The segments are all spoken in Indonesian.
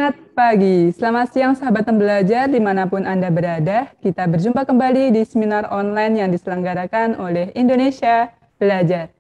Semangat pagi, selamat siang sahabat pembelajar dimanapun Anda berada. Kita berjumpa kembali di seminar online yang diselenggarakan oleh Indonesia Belajar.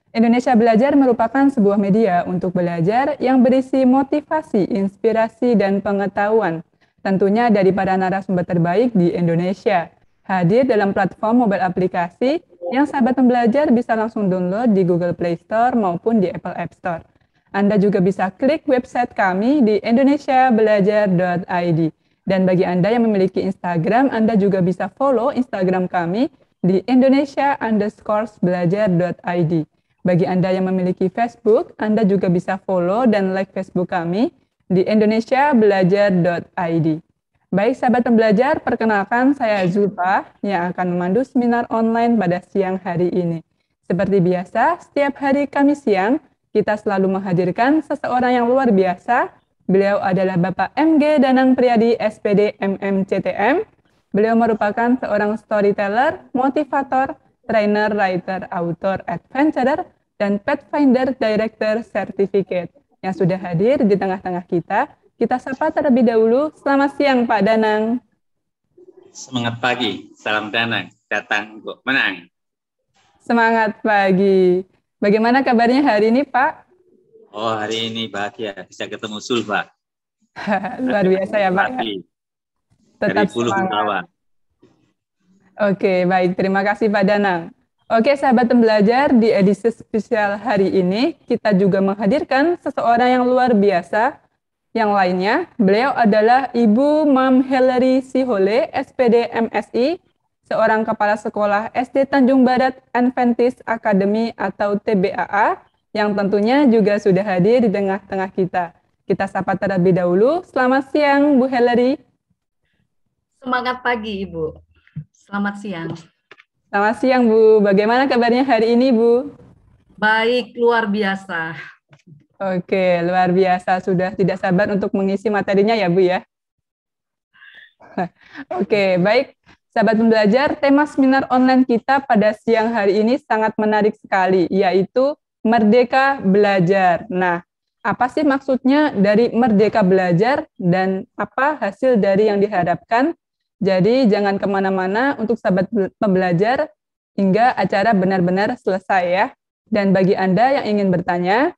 Indonesia Belajar merupakan sebuah media untuk belajar yang berisi motivasi, inspirasi, dan pengetahuan. Tentunya dari para narasumber terbaik di Indonesia. Hadir dalam platform mobile aplikasi yang sahabat pembelajar bisa langsung download di Google Play Store maupun di Apple App Store. Anda juga bisa klik website kami di indonesiabelajar.id. Dan bagi Anda yang memiliki Instagram, Anda juga bisa follow Instagram kami di indonesia_belajar.id. Bagi Anda yang memiliki Facebook, Anda juga bisa follow dan like Facebook kami di indonesiabelajar.id. Baik sahabat pembelajar, perkenalkan saya Zulfa yang akan memandu seminar online pada siang hari ini. Seperti biasa, setiap hari Kamis siang, kita selalu menghadirkan seseorang yang luar biasa. Beliau adalah Bapak MG Danang Priyadi, SPD MMCTM. Beliau merupakan seorang storyteller, motivator, trainer, writer, author, adventurer, dan Pathfinder Director Certificate yang sudah hadir di tengah-tengah kita. Kita sapa terlebih dahulu. Selamat siang, Pak Danang. Semangat pagi, salam Danang, datang untuk menang. Semangat pagi. Bagaimana kabarnya hari ini, Pak? Oh, hari ini bahagia bisa ketemu Zulfa. Luar biasa ya, Pak. Ya? Tetap dari Pulau semangat. Oke, baik. Terima kasih, Pak Danang. Oke, sahabat pembelajar, di edisi spesial hari ini, kita juga menghadirkan seseorang yang luar biasa. Yang lainnya, beliau adalah Ibu Mam Hillary Sihole, SPD MSI, seorang kepala sekolah SD Tanjung Barat Adventist Academy atau TBAA, yang tentunya juga sudah hadir di tengah-tengah kita. Kita sapa terlebih dahulu. Selamat siang, Bu Hillary. Semangat pagi, Ibu. Selamat siang. Selamat siang, Bu. Bagaimana kabarnya hari ini, Bu? Baik, luar biasa. Oke, luar biasa. Sudah tidak sabar untuk mengisi materinya ya, Bu ya? Oke, baik. Sahabat pembelajar, tema seminar online kita pada siang hari ini sangat menarik sekali, yaitu Merdeka Belajar. Nah, apa sih maksudnya dari Merdeka Belajar dan apa hasil dari yang diharapkan? Jadi, jangan kemana-mana untuk sahabat pembelajar hingga acara benar-benar selesai ya. Dan bagi Anda yang ingin bertanya,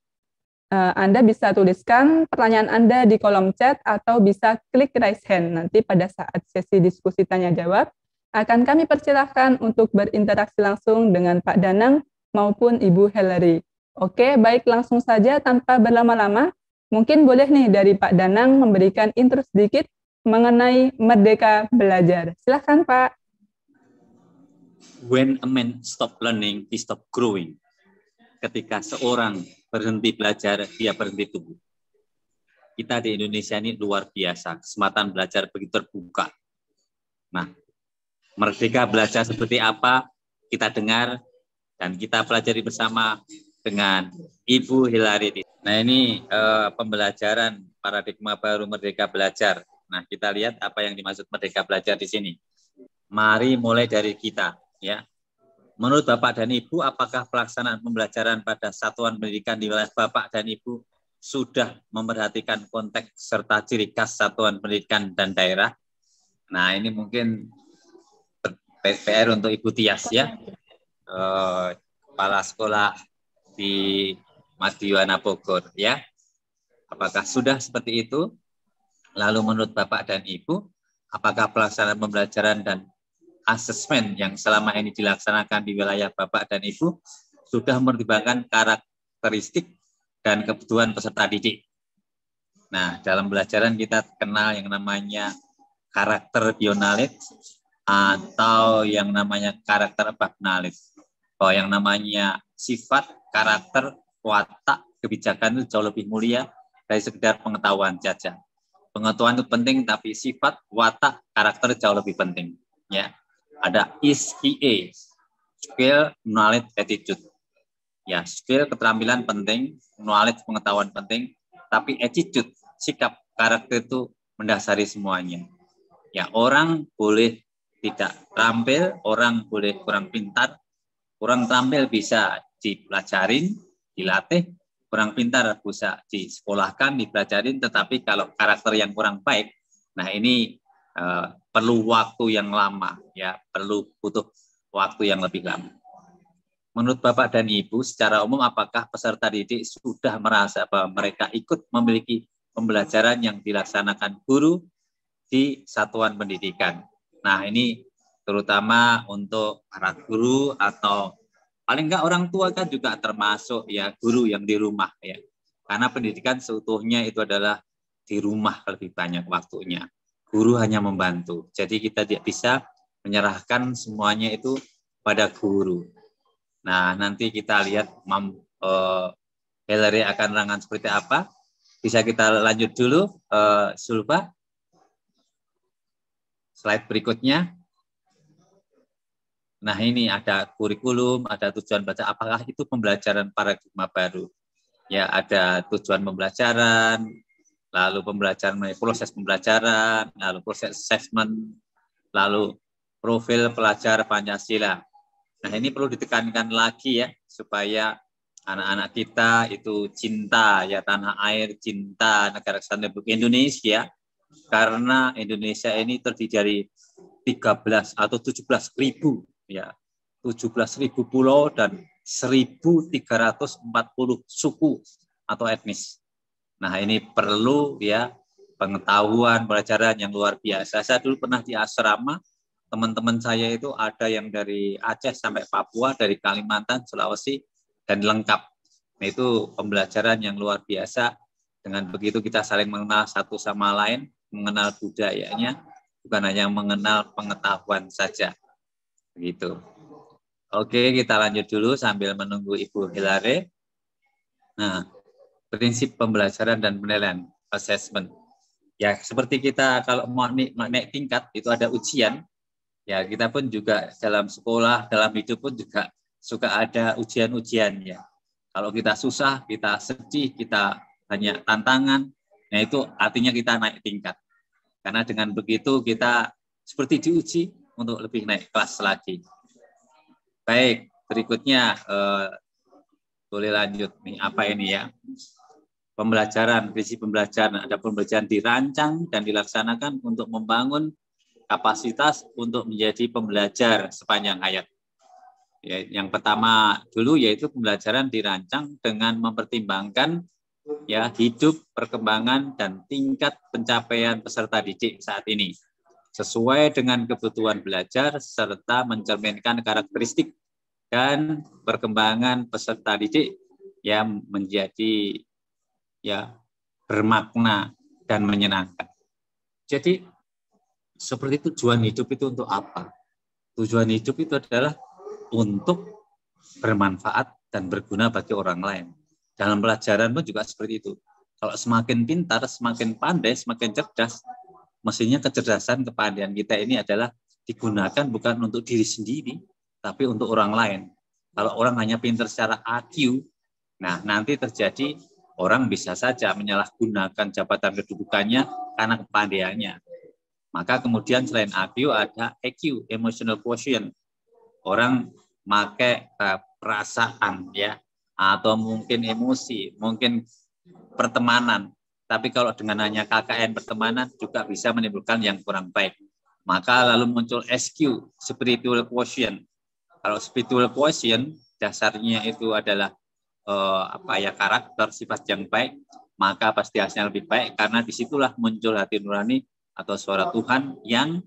Anda bisa tuliskan pertanyaan Anda di kolom chat atau bisa klik raise hand. Nanti pada saat sesi diskusi tanya-jawab, akan kami persilahkan untuk berinteraksi langsung dengan Pak Danang maupun Ibu Hillary. Oke, baik langsung saja tanpa berlama-lama. Mungkin boleh nih dari Pak Danang memberikan intro sedikit mengenai Merdeka Belajar. Silahkan Pak. When a man stop learning, he stop growing. Ketika seorang berhenti belajar, dia berhenti tumbuh. Kita di Indonesia ini luar biasa, kesempatan belajar begitu terbuka. Nah, Merdeka Belajar seperti apa, kita dengar dan kita pelajari bersama dengan Ibu Hillary. Nah, ini pembelajaran paradigma baru Merdeka Belajar. Nah, kita lihat apa yang dimaksud Merdeka Belajar di sini. Mari mulai dari kita, ya. Menurut Bapak dan Ibu, apakah pelaksanaan pembelajaran pada satuan pendidikan di wilayah Bapak dan Ibu sudah memperhatikan konteks serta ciri khas satuan pendidikan dan daerah? Nah, ini mungkin PR untuk Ibu Tias ya, kepala sekolah di Madiwana Bogor ya. Apakah sudah seperti itu? Lalu menurut Bapak dan Ibu, apakah pelaksanaan pembelajaran dan asesmen yang selama ini dilaksanakan di wilayah Bapak dan Ibu sudah mempertimbangkan karakteristik dan kebutuhan peserta didik? Nah, dalam pembelajaran kita kenal yang namanya karakter bionalit atau yang namanya karakter above knowledge. Bahwa yang namanya sifat, karakter, watak, kebijakan itu jauh lebih mulia dari sekedar pengetahuan saja. Pengetahuan itu penting, tapi sifat, watak, karakter jauh lebih penting. Ya, ada SKA, skill, knowledge, attitude. Ya, skill, keterampilan penting, knowledge, pengetahuan penting, tapi attitude, sikap, karakter itu mendasari semuanya. Ya, orang boleh tidak terampil, orang boleh kurang pintar, kurang terampil bisa dipelajarin, dilatih, kurang pintar bisa disekolahkan, dipelajarin, tetapi kalau karakter yang kurang baik, nah ini perlu waktu yang lama, ya, butuh waktu yang lebih lama. Menurut Bapak dan Ibu, secara umum apakah peserta didik sudah merasa bahwa mereka ikut memiliki pembelajaran yang dilaksanakan guru di satuan pendidikan? Nah, ini terutama untuk para guru atau paling enggak orang tua kan juga termasuk ya guru yang di rumah ya. Karena pendidikan seutuhnya itu adalah di rumah lebih banyak waktunya. Guru hanya membantu. Jadi kita tidak bisa menyerahkan semuanya itu pada guru. Nah, nanti kita lihat Hillary akan menerangkan seperti apa. Bisa kita lanjut dulu, Sulfa. Slide berikutnya. Nah, ini ada kurikulum, ada tujuan belajar. Apakah itu pembelajaran paradigma baru? Ya, ada tujuan pembelajaran, lalu pembelajaran proses pembelajaran, lalu proses assessment, lalu profil pelajar Pancasila. Nah, ini perlu ditekankan lagi ya, supaya anak-anak kita itu cinta ya tanah air, cinta negara kesatuan Republik Indonesia, karena Indonesia ini terdiri dari 13 atau 17.000 ya, 17.000 pulau dan 1.340 suku atau etnis. Nah, ini perlu ya pengetahuan, pelajaran yang luar biasa. Saya dulu pernah di asrama, teman-teman saya itu ada yang dari Aceh sampai Papua, dari Kalimantan, Sulawesi, dan lengkap. Nah, itu pembelajaran yang luar biasa. Dengan begitu kita saling mengenal satu sama lain, mengenal budayanya, bukan hanya mengenal pengetahuan saja. Begitu. Oke, kita lanjut dulu sambil menunggu Ibu Hillary. Nah, prinsip pembelajaran dan penilaian, assessment. Ya, seperti kita kalau mau naik tingkat, itu ada ujian. Ya, kita pun juga dalam sekolah, dalam hidup pun juga suka ada ujian-ujiannya. Kalau kita susah, kita sedih, kita banyak tantangan, nah itu artinya kita naik tingkat. Karena dengan begitu kita seperti diuji untuk lebih naik kelas lagi. Baik, berikutnya boleh lanjut nih, apa ini ya? Pembelajaran, prinsip pembelajaran. Ada pembelajaran dirancang dan dilaksanakan untuk membangun kapasitas untuk menjadi pembelajar sepanjang hayat. Ya, yang pertama dulu yaitu pembelajaran dirancang dengan mempertimbangkan ya hidup, perkembangan dan tingkat pencapaian peserta didik saat ini sesuai dengan kebutuhan belajar serta mencerminkan karakteristik dan perkembangan peserta didik yang menjadi ya bermakna dan menyenangkan. Jadi seperti tujuan hidup itu untuk apa? Tujuan hidup itu adalah untuk bermanfaat dan berguna bagi orang lain. Dalam pelajaran pun juga seperti itu. Kalau semakin pintar, semakin pandai, semakin cerdas, mestinya kecerdasan, kepandaian kita ini adalah digunakan bukan untuk diri sendiri, tapi untuk orang lain. Kalau orang hanya pintar secara IQ, nah nanti terjadi orang bisa saja menyalahgunakan jabatan kedudukannya karena kepandaiannya. Maka kemudian selain IQ ada EQ, emotional quotient. Orang pakai perasaan ya, atau mungkin emosi, mungkin pertemanan. Tapi kalau dengan hanya KKN pertemanan juga bisa menimbulkan yang kurang baik. Maka lalu muncul SQ, spiritual quotient. Kalau spiritual quotient dasarnya itu adalah karakter, sifat yang baik, maka pasti hasilnya lebih baik karena disitulah muncul hati nurani atau suara Tuhan yang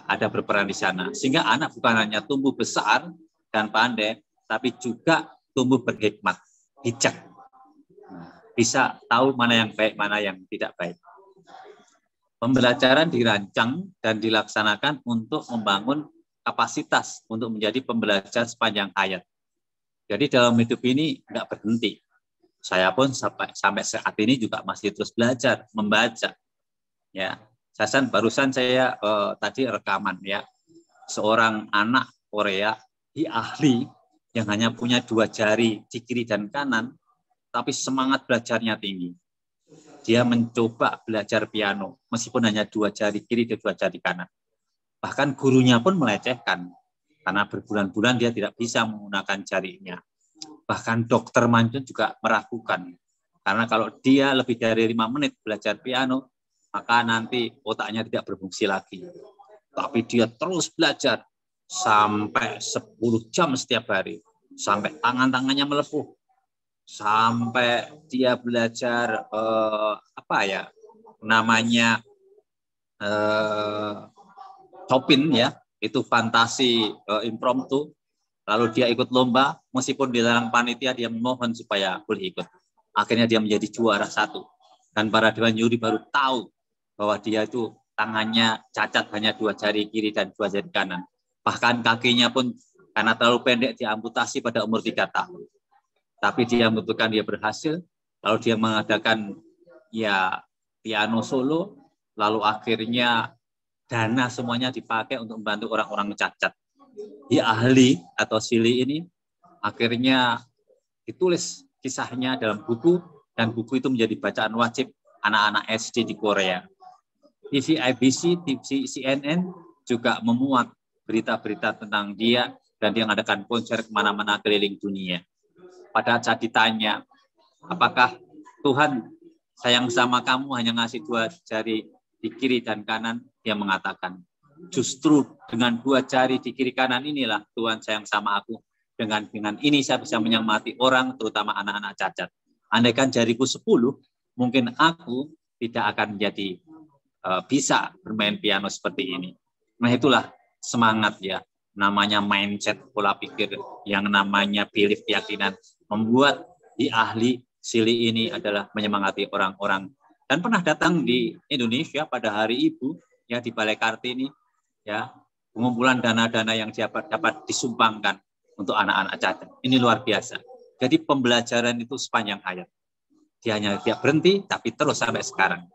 ada berperan di sana. Sehingga anak bukan hanya tumbuh besar dan pandai, tapi juga tumbuh berhikmat, bijak. Bisa tahu mana yang baik, mana yang tidak baik. Pembelajaran dirancang dan dilaksanakan untuk membangun kapasitas untuk menjadi pembelajar sepanjang hayat. Jadi dalam hidup ini nggak berhenti. Saya pun sampai saat ini juga masih terus belajar, membaca. Ya, barusan saya tadi rekaman ya, seorang anak Korea di ahli yang hanya punya 2 jari di kiri dan kanan, tapi semangat belajarnya tinggi. Dia mencoba belajar piano, meskipun hanya 2 jari kiri dan 2 jari kanan. Bahkan gurunya pun melecehkan, karena berbulan-bulan dia tidak bisa menggunakan jarinya. Bahkan Dokter Manjun juga meragukan. Karena kalau dia lebih dari 5 menit belajar piano, maka nanti otaknya tidak berfungsi lagi. Tapi dia terus belajar sampai 10 jam setiap hari. Sampai tangan-tangannya melepuh. Sampai dia belajar namanya Chopin ya, itu fantasi impromptu. Lalu dia ikut lomba, meskipun dilarang panitia, dia memohon supaya boleh ikut. Akhirnya dia menjadi juara 1. Dan para dewan juri baru tahu bahwa dia itu tangannya cacat, hanya 2 jari kiri dan 2 jari kanan. Bahkan kakinya pun karena terlalu pendek diamputasi pada umur 3 tahun. Tapi dia membutuhkan, dia berhasil. Lalu dia mengadakan ya piano solo, lalu akhirnya dana semuanya dipakai untuk membantu orang-orang cacat. Di ahli atau Sili ini akhirnya ditulis kisahnya dalam buku, dan buku itu menjadi bacaan wajib anak-anak SD di Korea. TV IBC, TV CNN juga memuat berita-berita tentang dia, dan dia mengadakan konser kemana-mana keliling dunia. Pada saat ditanya, apakah Tuhan sayang sama kamu hanya ngasih 2 jari di kiri dan kanan, dia mengatakan, justru dengan 2 jari di kiri kanan inilah Tuhan sayang sama aku. Dengan ini saya bisa menyemangati orang, terutama anak-anak cacat. Andaikan jariku 10, mungkin aku tidak akan menjadi bisa bermain piano seperti ini. Nah itulah semangat ya, namanya mindset, pola pikir, yang namanya belief, keyakinan, membuat di ahli Sili ini adalah menyemangati orang-orang. Dan pernah datang di Indonesia pada Hari Ibu ya, di Balai Kartini ya, pengumpulan dana-dana yang dapat disumbangkan untuk anak-anak cacat. Ini luar biasa. Jadi pembelajaran itu sepanjang hayat. Dia hanya tidak berhenti, tapi terus sampai sekarang.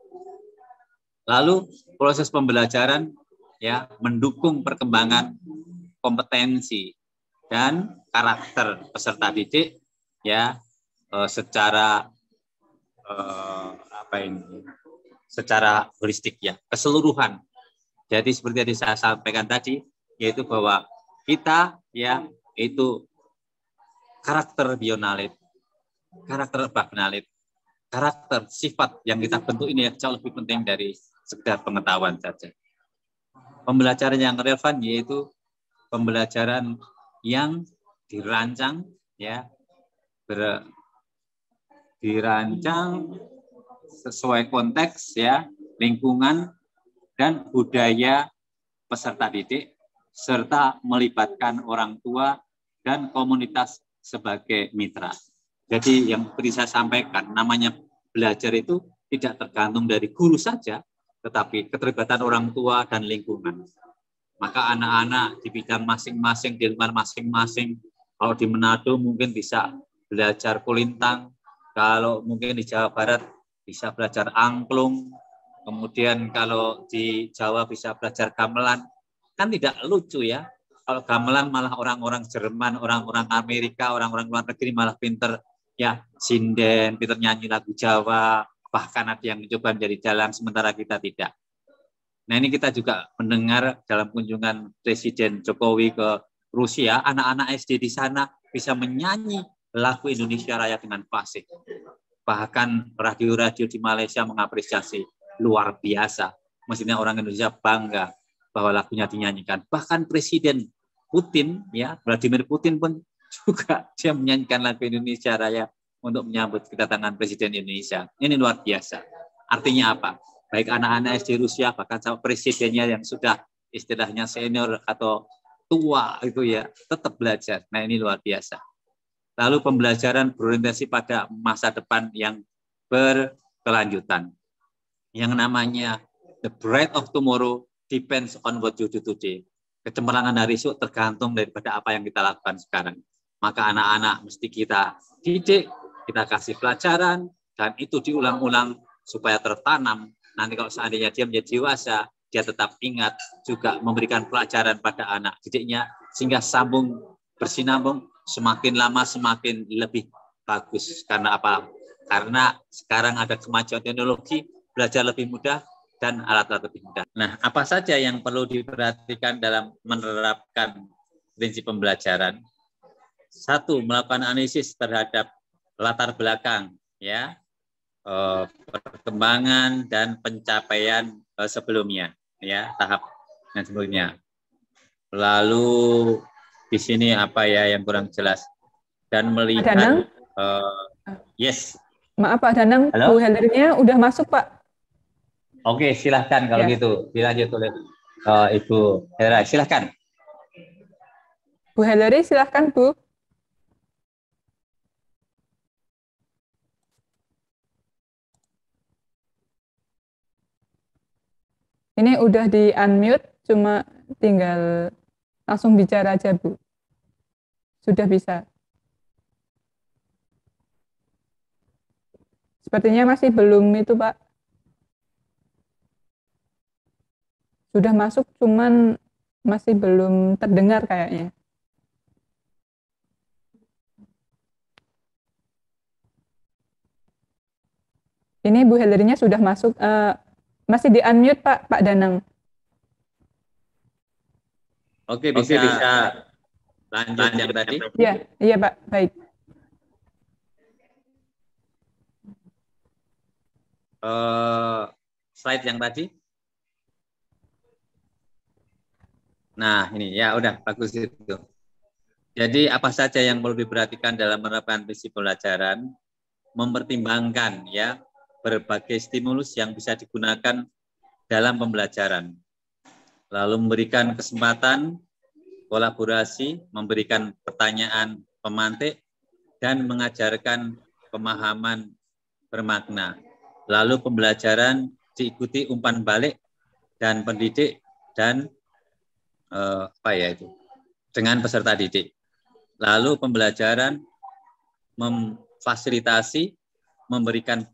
Lalu proses pembelajaran ya mendukung perkembangan kompetensi dan karakter peserta didik ya secara secara holistik ya, keseluruhan. Jadi seperti yang saya sampaikan tadi, yaitu bahwa kita ya itu karakter bionalit, karakter bagnalit, karakter sifat yang kita bentuk ini jauh lebih penting dari sekedar pengetahuan saja. Pembelajaran yang relevan yaitu pembelajaran yang dirancang ya, dirancang sesuai konteks ya, lingkungan dan budaya peserta didik, serta melibatkan orang tua dan komunitas sebagai mitra. Jadi yang seperti saya sampaikan, namanya belajar itu tidak tergantung dari guru saja, tetapi keterlibatan orang tua dan lingkungan. Maka anak-anak di bidang masing-masing, di lingkungan masing-masing, kalau di Manado mungkin bisa belajar kulintang, kalau mungkin di Jawa Barat bisa belajar angklung, kemudian kalau di Jawa bisa belajar gamelan. Kan tidak lucu ya, kalau gamelan malah orang-orang Jerman, orang-orang Amerika, orang-orang luar negeri malah pinter ya sinden, pinter nyanyi lagu Jawa, bahkan ada yang mencoba menjadi jalan, sementara kita tidak. Nah ini kita juga mendengar dalam kunjungan Presiden Jokowi ke Rusia, anak-anak SD di sana bisa menyanyi lagu Indonesia Raya dengan fasih. Bahkan radio-radio di Malaysia mengapresiasi, luar biasa. Mestinya orang Indonesia bangga bahwa lagunya dinyanyikan. Bahkan Presiden Putin, ya Vladimir Putin pun juga dia menyanyikan lagu Indonesia Raya untuk menyambut kedatangan Presiden Indonesia. Ini luar biasa. Artinya apa? Baik anak-anak SD Rusia, bahkan sama presidennya yang sudah istilahnya senior atau tua itu ya, tetap belajar. Nah ini luar biasa. Lalu pembelajaran berorientasi pada masa depan yang berkelanjutan. Yang namanya the bright of tomorrow depends on what you do today. Kecemerlangan hari esok tergantung daripada apa yang kita lakukan sekarang. Maka anak-anak mesti kita didik, kita kasih pelajaran, dan itu diulang-ulang supaya tertanam. Nanti kalau seandainya dia menjadi dewasa, dia tetap ingat juga memberikan pelajaran pada anak didiknya, sehingga sambung bersinambung, semakin lama semakin lebih bagus. Karena apa? Karena sekarang ada kemajuan teknologi, belajar lebih mudah, dan alat-alat lebih mudah. Nah, apa saja yang perlu diperhatikan dalam menerapkan prinsip pembelajaran? satu, melakukan analisis terhadap latar belakang, ya, perkembangan dan pencapaian sebelumnya, ya, tahap yang sebelumnya. Lalu di sini apa ya yang kurang jelas, dan melihat yes. Maaf Pak Danang, halo? Bu Helerinya udah masuk Pak. Oke, silahkan kalau ya. gitu dilanjut oleh Ibu Hera, silahkan. Bu Heleri silahkan Bu. Ini udah di unmute, cuma tinggal langsung bicara aja Bu. Sudah bisa. Sepertinya masih belum itu Pak. Sudah masuk, cuman masih belum terdengar kayaknya. Ini Bu Helerinya sudah masuk. Masih di unmute Pak Danang. Oke, bisa lanjut yang tadi? Iya Pak, baik. Slide yang tadi. Nah, ini ya udah bagus itu. Jadi apa saja yang perlu diperhatikan dalam menerapkan prinsip pembelajaran, mempertimbangkan ya berbagai stimulus yang bisa digunakan dalam pembelajaran. Lalu memberikan kesempatan kolaborasi, memberikan pertanyaan pemantik, dan mengajarkan pemahaman bermakna. Lalu pembelajaran diikuti umpan balik dan pendidik dan dengan peserta didik. Lalu pembelajaran memfasilitasi, memberikan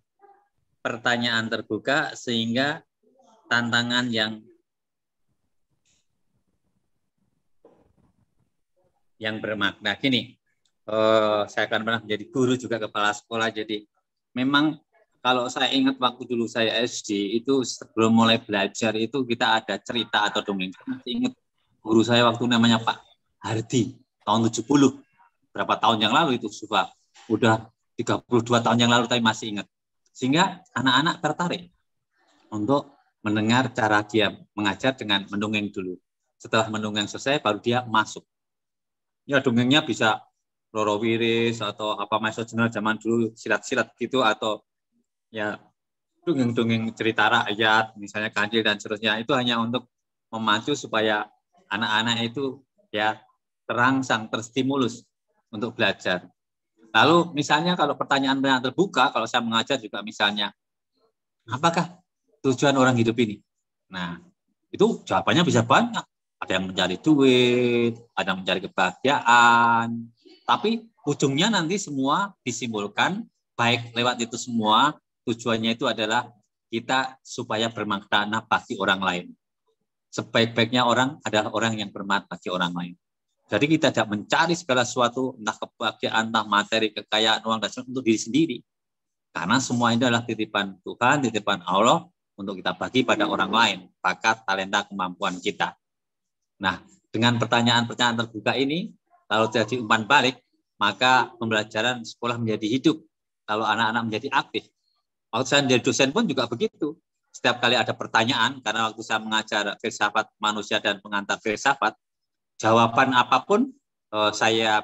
pertanyaan terbuka sehingga tantangan yang bermakna. Gini, saya akan pernah menjadi guru juga, kepala sekolah. Jadi memang kalau saya ingat waktu dulu saya SD, itu sebelum mulai belajar itu kita ada cerita atau dongeng. Saya masih ingat guru saya waktu namanya Pak Hardi, tahun 70. Berapa tahun yang lalu itu udah 32 tahun yang lalu, tapi masih ingat. Sehingga anak-anak tertarik untuk mendengar cara dia mengajar dengan mendongeng dulu. Setelah mendongeng selesai, baru dia masuk. Ya dongengnya bisa Roro Wiris atau apa Maestro Jenderal zaman dulu, silat-silat gitu, atau ya dongeng-dongeng cerita rakyat, misalnya Kancil dan seterusnya. Itu hanya untuk memacu supaya anak-anak itu ya terangsang, terstimulus untuk belajar. Lalu misalnya kalau pertanyaan terbuka, kalau saya mengajar juga misalnya, apakah tujuan orang hidup ini? Nah, itu jawabannya bisa banyak. Ada yang mencari duit, ada yang mencari kebahagiaan, tapi ujungnya nanti semua disimpulkan, baik lewat itu semua, tujuannya itu adalah kita supaya bermakna bagi orang lain. Sebaik-baiknya orang adalah orang yang bermanfaat bagi orang lain. Jadi kita tidak mencari segala sesuatu, entah kebahagiaan, entah materi, kekayaan, uang, dan sebagainya untuk diri sendiri. Karena semua ini adalah titipan Tuhan, titipan Allah untuk kita bagi pada orang lain, bakat, talenta, kemampuan kita. Nah, dengan pertanyaan-pertanyaan terbuka ini, lalu jadi umpan balik, maka pembelajaran sekolah menjadi hidup. Kalau anak-anak menjadi aktif. Waktu saya menjadi dosen pun juga begitu. Setiap kali ada pertanyaan, karena waktu saya mengajar filsafat manusia dan pengantar filsafat, jawaban apapun saya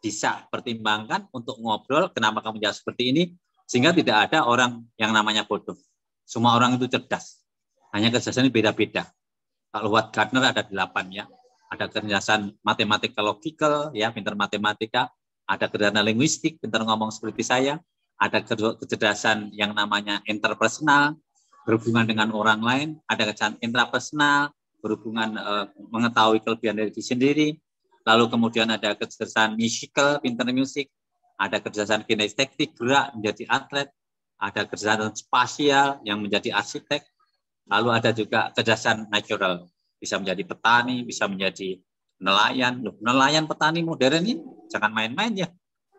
bisa pertimbangkan untuk ngobrol, kenapa kamu jawab seperti ini, sehingga tidak ada orang yang namanya bodoh. Semua orang itu cerdas. Hanya kecerdasan ini beda-beda. Kalau Howard Gardner ada 8 ya. Ada kecerdasan matematika logikal, ya, pintar matematika. Ada kecerdasan linguistik, pintar ngomong seperti saya. Ada kecerdasan yang namanya interpersonal, berhubungan dengan orang lain. Ada kecerdasan intrapersonal, berhubungan mengetahui kelebihan dari diri sendiri. Lalu kemudian ada kecerdasan musical, pintar musik. Ada kecerdasan kinestetik, gerak, menjadi atlet. Ada kecerdasan spasial yang menjadi arsitek. Lalu ada juga kecerdasan natural, bisa menjadi petani, bisa menjadi nelayan. Loh, nelayan, petani modern ini jangan main-main ya,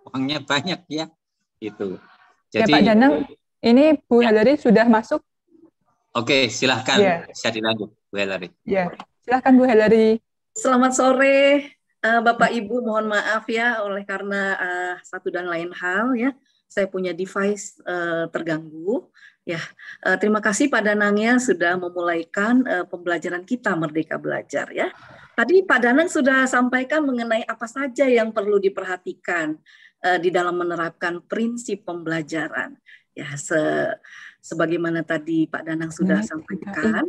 uangnya banyak ya. Itu. Jadi, ya Pak Danang, ini Bu Heleri sudah masuk. Oke, silahkan bisa dilanjut Bu Heleri. Ya, silahkan Bu Heleri. Selamat sore Bapak Ibu mohon maaf ya oleh karena satu dan lain hal ya, saya punya device terganggu ya. Terima kasih Pak Danangnya sudah memulaikan pembelajaran kita Merdeka Belajar ya. Tadi Pak Danang sudah sampaikan mengenai apa saja yang perlu diperhatikan di dalam menerapkan prinsip pembelajaran ya. Sebagaimana tadi Pak Danang sudah sampaikan.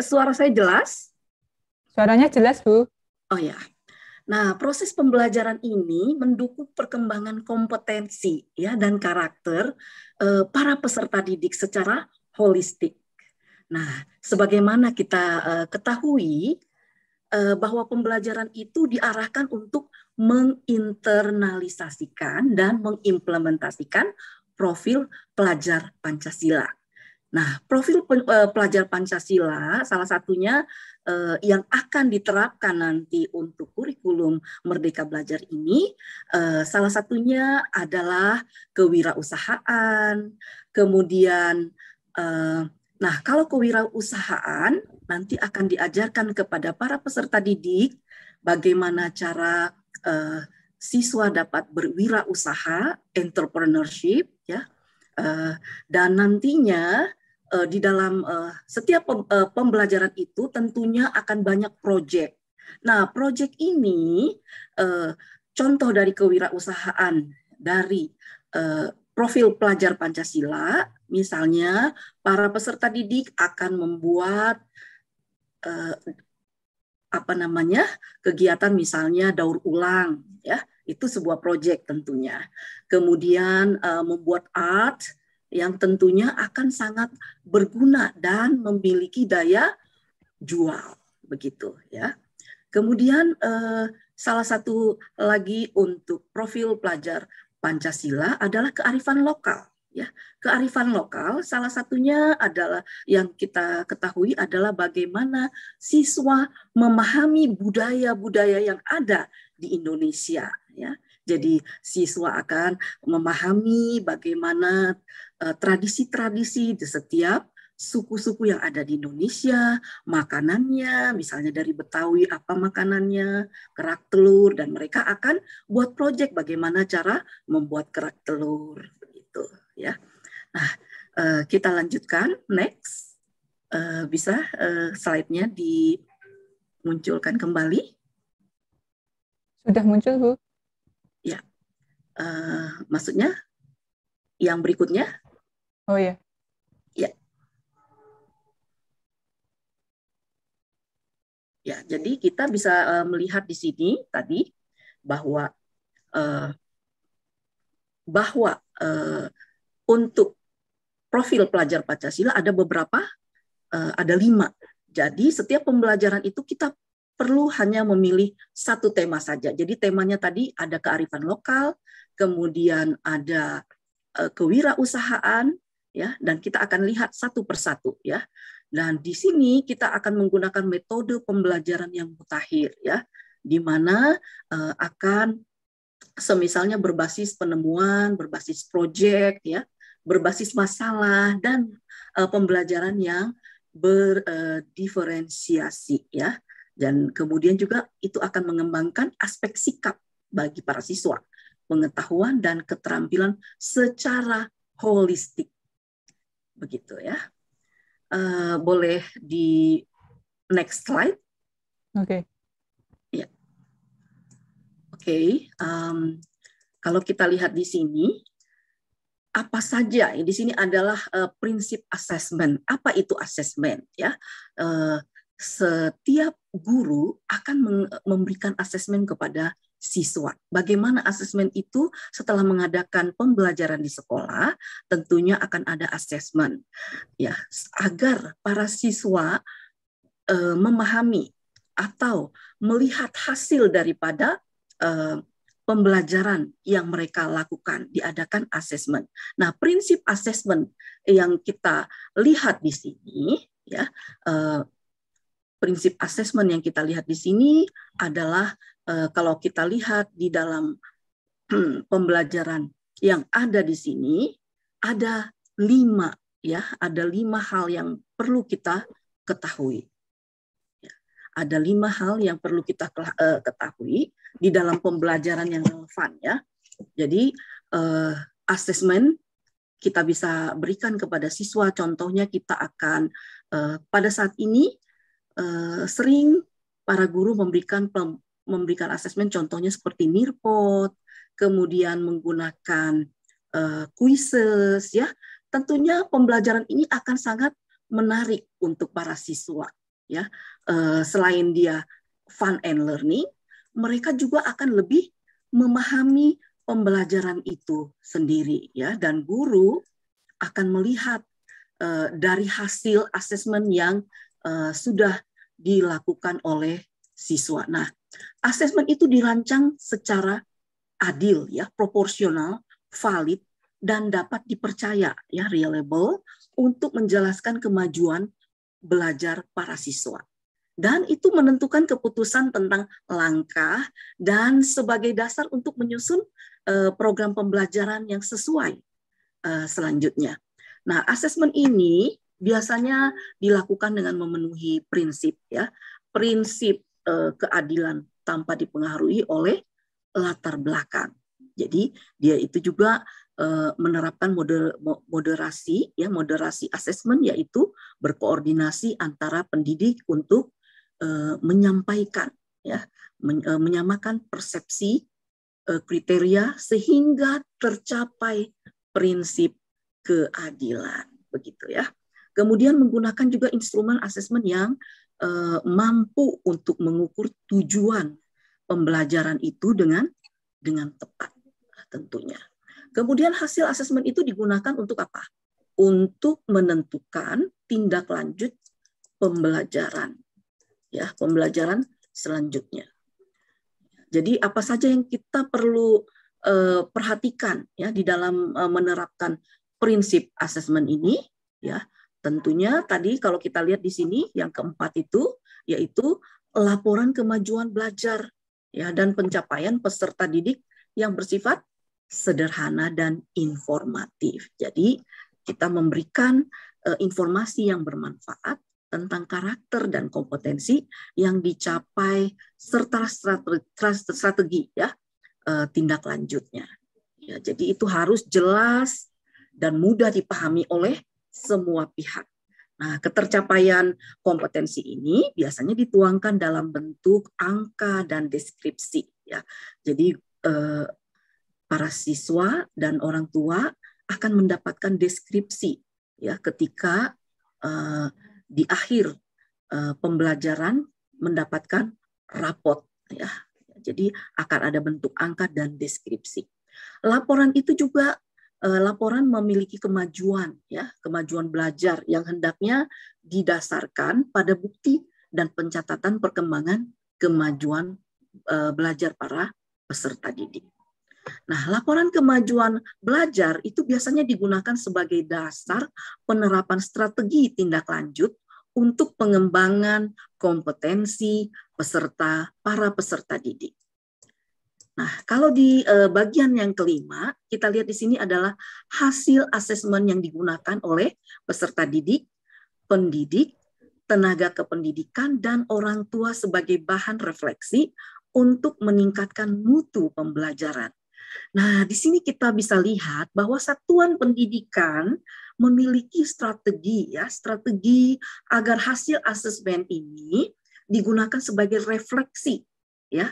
Suara saya jelas? Suaranya jelas, Bu. Oh ya. Nah, proses pembelajaran ini mendukung perkembangan kompetensi ya dan karakter para peserta didik secara holistik. Nah, sebagaimana kita ketahui bahwa pembelajaran itu diarahkan untuk menginternalisasikan dan mengimplementasikan profil pelajar Pancasila. Nah, profil pelajar Pancasila salah satunya yang akan diterapkan nanti untuk kurikulum Merdeka Belajar ini, salah satunya adalah kewirausahaan, kemudian, nah kalau kewirausahaan nanti akan diajarkan kepada para peserta didik bagaimana cara siswa dapat berwirausaha, entrepreneurship, ya, dan nantinya di dalam setiap pembelajaran itu tentunya akan banyak proyek. Nah, proyek ini contoh dari kewirausahaan dari profil pelajar Pancasila, misalnya para peserta didik akan membuat kegiatan misalnya daur ulang, ya, itu sebuah proyek tentunya. Kemudian membuat art yang tentunya akan sangat berguna dan memiliki daya jual, begitu ya. Kemudian salah satu lagi untuk profil pelajar Pancasila adalah kearifan lokal. Ya, kearifan lokal salah satunya adalah yang kita ketahui adalah bagaimana siswa memahami budaya-budaya yang ada di Indonesia. Ya, jadi siswa akan memahami bagaimana tradisi-tradisi di setiap suku-suku yang ada di Indonesia, makanannya, misalnya dari Betawi apa makanannya, kerak telur, dan mereka akan buat proyek bagaimana cara membuat kerak telur, begitu ya. Nah, kita lanjutkan next, bisa slide-nya dimunculkan kembali. Sudah muncul, Bu. Ya, maksudnya yang berikutnya. Oh ya. Ya. Ya, jadi kita bisa melihat di sini tadi bahwa untuk profil pelajar Pancasila ada beberapa, ada 5. Jadi setiap pembelajaran itu kita perlu hanya memilih satu tema saja. Jadi temanya tadi ada kearifan lokal, kemudian ada kewirausahaan, ya, dan kita akan lihat satu persatu, ya. Dan di sini kita akan menggunakan metode pembelajaran yang mutakhir, ya, di mana akan semisalnya berbasis penemuan, berbasis proyek, ya, berbasis masalah, dan pembelajaran yang berdiferensiasi, ya. Dan kemudian juga itu akan mengembangkan aspek sikap bagi para siswa, pengetahuan dan keterampilan secara holistik, begitu ya. Boleh di next slide. Oke. Ya. Oke. Kalau kita lihat di sini, apa saja? Di sini adalah prinsip asesmen. Apa itu asesmen? Ya, setiap guru akan memberikan asesmen kepada siswa. Bagaimana asesmen itu setelah mengadakan pembelajaran di sekolah, tentunya akan ada asesmen, ya, agar para siswa memahami atau melihat hasil daripada pembelajaran yang mereka lakukan, diadakan asesmen. Nah, prinsip asesmen yang kita lihat di sini, ya, prinsip asesmen yang kita lihat di sini adalah kalau kita lihat di dalam pembelajaran yang ada di sini ada 5, ya, ada 5 hal yang perlu kita ketahui. Ya, ada 5 hal yang perlu kita ketahui di dalam pembelajaran yang relevan ya. Jadi asesmen kita bisa berikan kepada siswa. Contohnya kita akan pada saat ini sering para guru memberikan asesmen, contohnya seperti Nearpod, kemudian menggunakan quizzes ya. Tentunya pembelajaran ini akan sangat menarik untuk para siswa ya. Selain dia fun and learning, mereka juga akan lebih memahami pembelajaran itu sendiri ya, dan guru akan melihat dari hasil asesmen yang sudah dilakukan oleh siswa. Nah, asesmen itu dirancang secara adil ya, proporsional, valid, dan dapat dipercaya ya, reliable, untuk menjelaskan kemajuan belajar para siswa. Dan itu menentukan keputusan tentang langkah dan sebagai dasar untuk menyusun program pembelajaran yang sesuai selanjutnya. Nah, asesmen ini biasanya dilakukan dengan memenuhi prinsip ya, prinsip keadilan tanpa dipengaruhi oleh latar belakang. Jadi dia itu juga menerapkan moderasi ya, moderasi asesmen, yaitu berkoordinasi antara pendidik untuk menyampaikan ya, menyamakan persepsi, kriteria sehingga tercapai prinsip keadilan, begitu ya. Kemudian menggunakan juga instrumen asesmen yang mampu untuk mengukur tujuan pembelajaran itu dengan tepat tentunya. Kemudian hasil asesmen itu digunakan untuk apa? Untuk menentukan tindak lanjut pembelajaran ya, pembelajaran selanjutnya. Jadi apa saja yang kita perlu perhatikan ya di dalam menerapkan prinsip asesmen ini ya. Tentunya tadi kalau kita lihat di sini yang keempat itu yaitu laporan kemajuan belajar ya, dan pencapaian peserta didik yang bersifat sederhana dan informatif. Jadi kita memberikan informasi yang bermanfaat tentang karakter dan kompetensi yang dicapai serta strategi ya, tindak lanjutnya. Ya, jadi itu harus jelas dan mudah dipahami oleh semua pihak. Nah, ketercapaian kompetensi ini biasanya dituangkan dalam bentuk angka dan deskripsi ya. Jadi para siswa dan orang tua akan mendapatkan deskripsi ya ketika di akhir pembelajaran mendapatkan rapot ya. Jadi akan ada bentuk angka dan deskripsi. Laporan itu juga laporan memiliki kemajuan ya, kemajuan belajar yang hendaknya didasarkan pada bukti dan pencatatan perkembangan kemajuan belajar para peserta didik. Nah, laporan kemajuan belajar itu biasanya digunakan sebagai dasar penerapan strategi tindak lanjut untuk pengembangan kompetensi para peserta didik. Nah, kalau di bagian yang kelima, kita lihat di sini adalah hasil asesmen yang digunakan oleh peserta didik, pendidik, tenaga kependidikan, dan orang tua sebagai bahan refleksi untuk meningkatkan mutu pembelajaran. Nah, di sini kita bisa lihat bahwa satuan pendidikan memiliki strategi ya, strategi agar hasil asesmen ini digunakan sebagai refleksi ya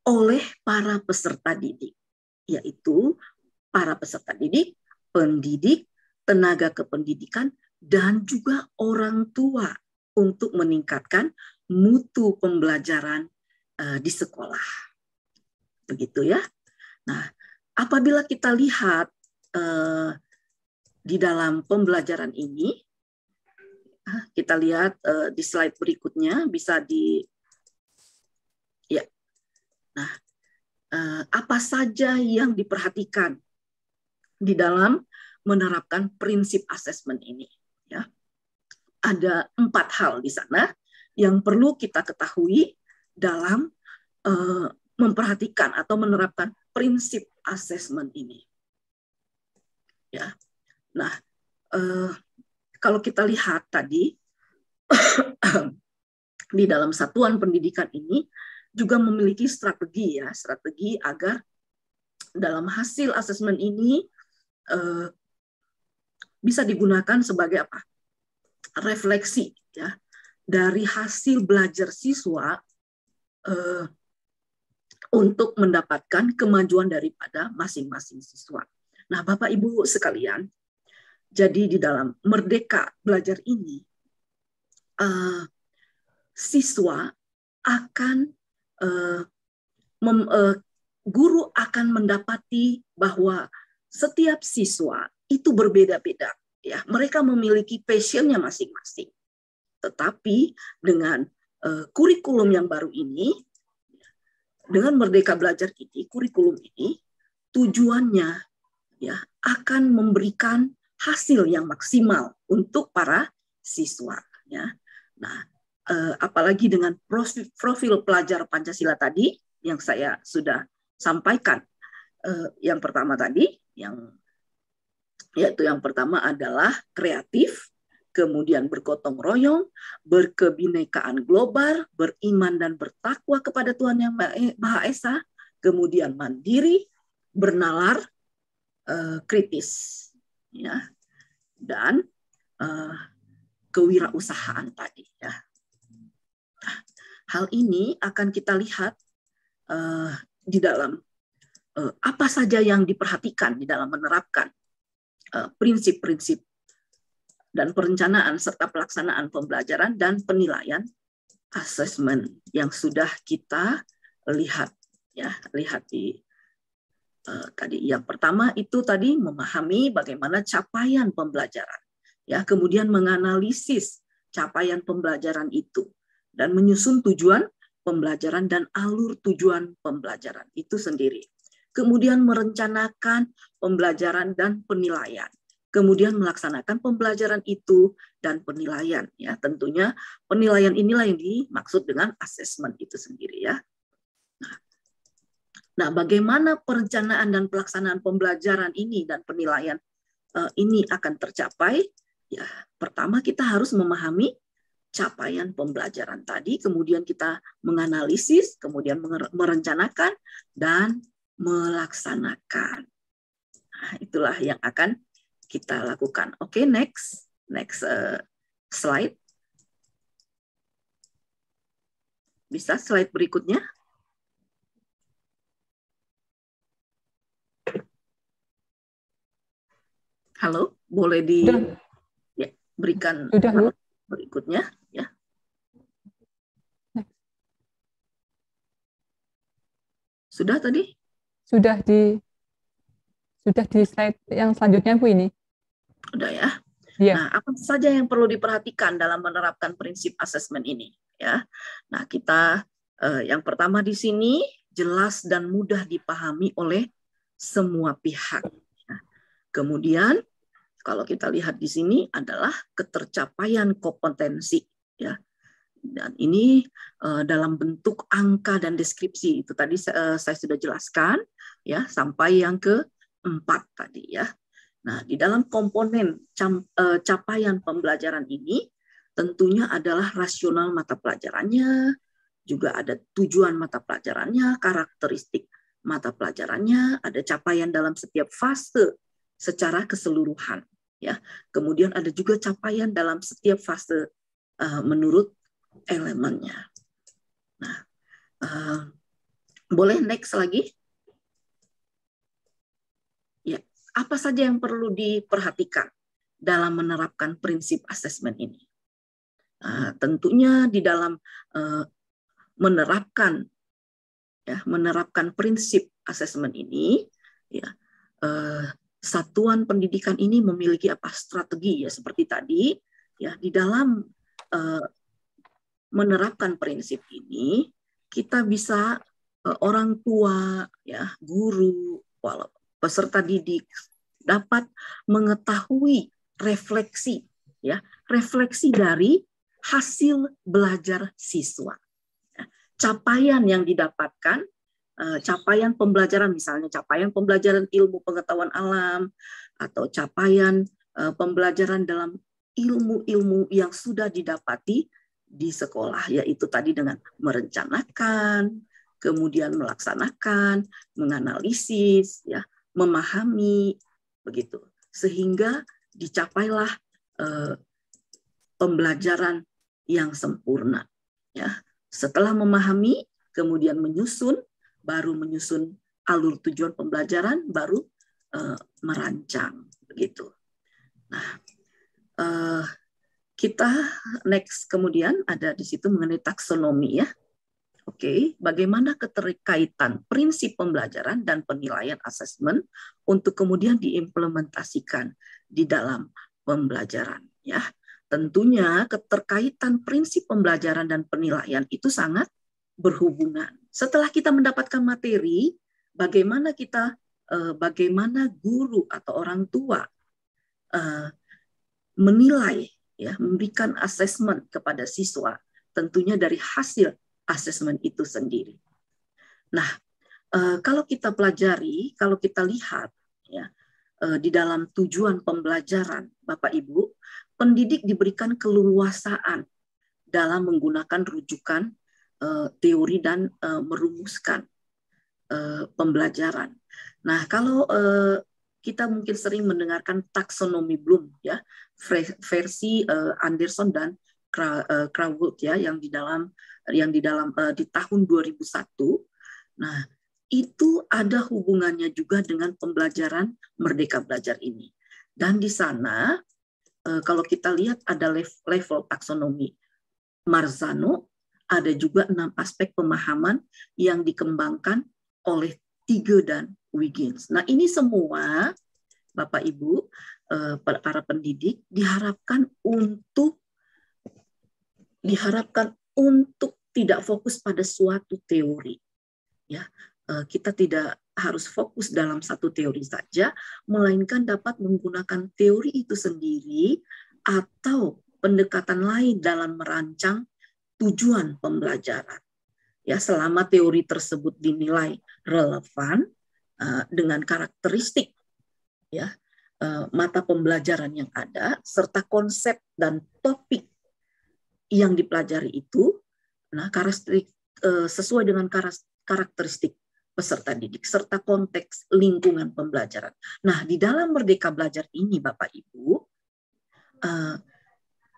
oleh para peserta didik, yaitu para peserta didik, pendidik, tenaga kependidikan, dan juga orang tua untuk meningkatkan mutu pembelajaran di sekolah. Begitu ya. Nah, apabila kita lihat di dalam pembelajaran ini, kita lihat di slide berikutnya bisa ya. Nah, apa saja yang diperhatikan di dalam menerapkan prinsip asesmen ini? Ya, ada 4 hal di sana yang perlu kita ketahui dalam memperhatikan atau menerapkan prinsip asesmen ini. Ya, nah kalau kita lihat tadi di dalam satuan pendidikan ini juga memiliki strategi agar dalam hasil asesmen ini bisa digunakan sebagai apa? Refleksi ya dari hasil belajar siswa untuk mendapatkan kemajuan daripada masing-masing siswa. Nah, Bapak Ibu sekalian, jadi di dalam Merdeka Belajar ini, siswa akan guru akan mendapati bahwa setiap siswa itu berbeda-beda, ya. Mereka memiliki passionnya masing-masing. Tetapi dengan kurikulum yang baru ini, dengan Merdeka Belajar ini, kurikulum ini tujuannya ya akan memberikan hasil yang maksimal untuk para siswa. Ya. Nah, apalagi dengan profil pelajar Pancasila tadi yang saya sudah sampaikan, yang pertama tadi, yaitu yang pertama adalah kreatif, kemudian bergotong royong, berkebinekaan global, beriman dan bertakwa kepada Tuhan Yang Maha Esa, kemudian mandiri, bernalar, kritis, ya, dan kewirausahaan tadi. Ya. Nah, hal ini akan kita lihat di dalam apa saja yang diperhatikan di dalam menerapkan prinsip-prinsip dan perencanaan serta pelaksanaan pembelajaran dan penilaian asesmen yang sudah kita lihat di tadi. Yang pertama itu tadi memahami bagaimana capaian pembelajaran, ya, kemudian menganalisis capaian pembelajaran itu dan menyusun tujuan pembelajaran dan alur tujuan pembelajaran itu sendiri. Kemudian merencanakan pembelajaran dan penilaian. Kemudian melaksanakan pembelajaran itu dan penilaian, ya. Tentunya penilaian inilah yang dimaksud dengan asesmen itu sendiri, ya. Nah, bagaimana perencanaan dan pelaksanaan pembelajaran ini dan penilaian ini akan tercapai? Ya, pertama kita harus memahami capaian pembelajaran tadi, kemudian kita menganalisis, kemudian merencanakan dan melaksanakan. Nah, itulah yang akan kita lakukan. Oke, next slide. Bisa slide berikutnya? Halo, boleh diberikan berikutnya, ya. Sudah tadi? Sudah di slide yang selanjutnya, Bu, ini. Udah, ya. Ya. Nah, apa saja yang perlu diperhatikan dalam menerapkan prinsip asesmen ini, ya? Nah, kita yang pertama di sini jelas dan mudah dipahami oleh semua pihak. Ya. Kemudian kalau kita lihat di sini adalah ketercapaian kompetensi, ya. Dan ini dalam bentuk angka dan deskripsi. Itu tadi saya sudah jelaskan, ya, sampai yang keempat tadi, ya. Nah, di dalam komponen capaian pembelajaran ini tentunya adalah rasional mata pelajarannya, juga ada tujuan mata pelajarannya, karakteristik mata pelajarannya, ada capaian dalam setiap fase secara keseluruhan, ya. Kemudian ada juga capaian dalam setiap fase menurut elemennya. Nah, boleh next lagi? Ya, apa saja yang perlu diperhatikan dalam menerapkan prinsip asesmen ini? Tentunya di dalam menerapkan prinsip asesmen ini, ya, satuan pendidikan ini memiliki apa strategi, ya, seperti tadi, ya, di dalam menerapkan prinsip ini kita bisa orang tua, ya, guru, peserta didik dapat mengetahui refleksi, ya, refleksi dari hasil belajar siswa. Capaian yang didapatkan, capaian pembelajaran, misalnya capaian pembelajaran ilmu pengetahuan alam, atau capaian pembelajaran dalam ilmu-ilmu yang sudah didapati di sekolah, yaitu tadi dengan merencanakan, kemudian melaksanakan, menganalisis, ya, memahami, begitu, sehingga dicapailah pembelajaran yang sempurna. Ya, setelah memahami, kemudian menyusun, baru menyusun alur tujuan pembelajaran, baru merancang, begitu. Nah, kita next kemudian ada di situ mengenai taksonomi, ya. Oke, bagaimana keterkaitan prinsip pembelajaran dan penilaian asesmen untuk kemudian diimplementasikan di dalam pembelajaran, ya. Tentunya keterkaitan prinsip pembelajaran dan penilaian itu sangat berhubungan. Setelah kita mendapatkan materi, bagaimana guru atau orang tua menilai, ya, memberikan asesmen kepada siswa, tentunya dari hasil asesmen itu sendiri. Nah, kalau kita pelajari, kalau kita lihat, ya, di dalam tujuan pembelajaran, Bapak Ibu, pendidik diberikan keleluasaan dalam menggunakan rujukan teori dan merumuskan pembelajaran. Nah, kalau kita mungkin sering mendengarkan taksonomi Bloom, ya, versi Anderson dan Krawood, ya, yang di tahun 2001. Nah, itu ada hubungannya juga dengan pembelajaran Merdeka Belajar ini. Dan di sana kalau kita lihat ada level taksonomi Marzano, ada juga 6 aspek pemahaman yang dikembangkan oleh Tige dan Wiggins. Nah, ini semua Bapak Ibu, para pendidik diharapkan untuk tidak fokus pada suatu teori, ya. Kita tidak harus fokus dalam satu teori saja, melainkan dapat menggunakan teori itu sendiri atau pendekatan lain dalam merancang tujuan pembelajaran, ya, selama teori tersebut dinilai relevan dengan karakteristik, ya, mata pembelajaran yang ada serta konsep dan topik yang dipelajari itu, nah, karakteristik sesuai dengan karakteristik peserta didik serta konteks lingkungan pembelajaran. Nah, di dalam Merdeka Belajar ini, Bapak Ibu,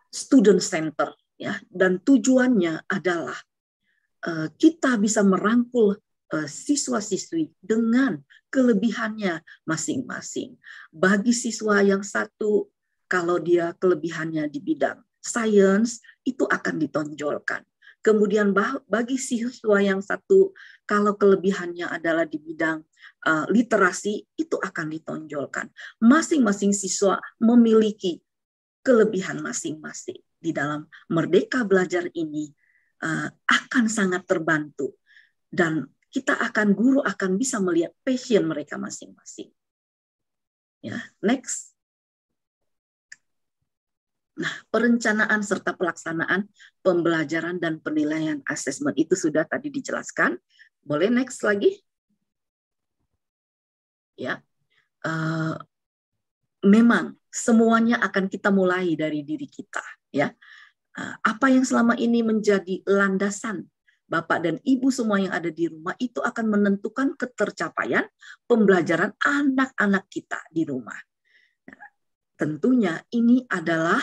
student center, ya, dan tujuannya adalah kita bisa merangkul siswa-siswi dengan kelebihannya masing-masing. Bagi siswa yang satu, kalau dia kelebihannya di bidang sains, itu akan ditonjolkan. Kemudian bagi siswa yang satu, kalau kelebihannya adalah di bidang literasi, itu akan ditonjolkan. Masing-masing siswa memiliki kelebihan masing-masing. Di dalam Merdeka Belajar ini akan sangat terbantu. Dan guru akan bisa melihat passion mereka masing-masing. Ya, next. Nah, perencanaan serta pelaksanaan pembelajaran dan penilaian asesmen itu sudah tadi dijelaskan. Boleh next lagi? Ya, memang semuanya akan kita mulai dari diri kita. Ya, apa yang selama ini menjadi landasan Bapak dan Ibu semua yang ada di rumah itu akan menentukan ketercapaian pembelajaran anak-anak kita di rumah. Tentunya ini adalah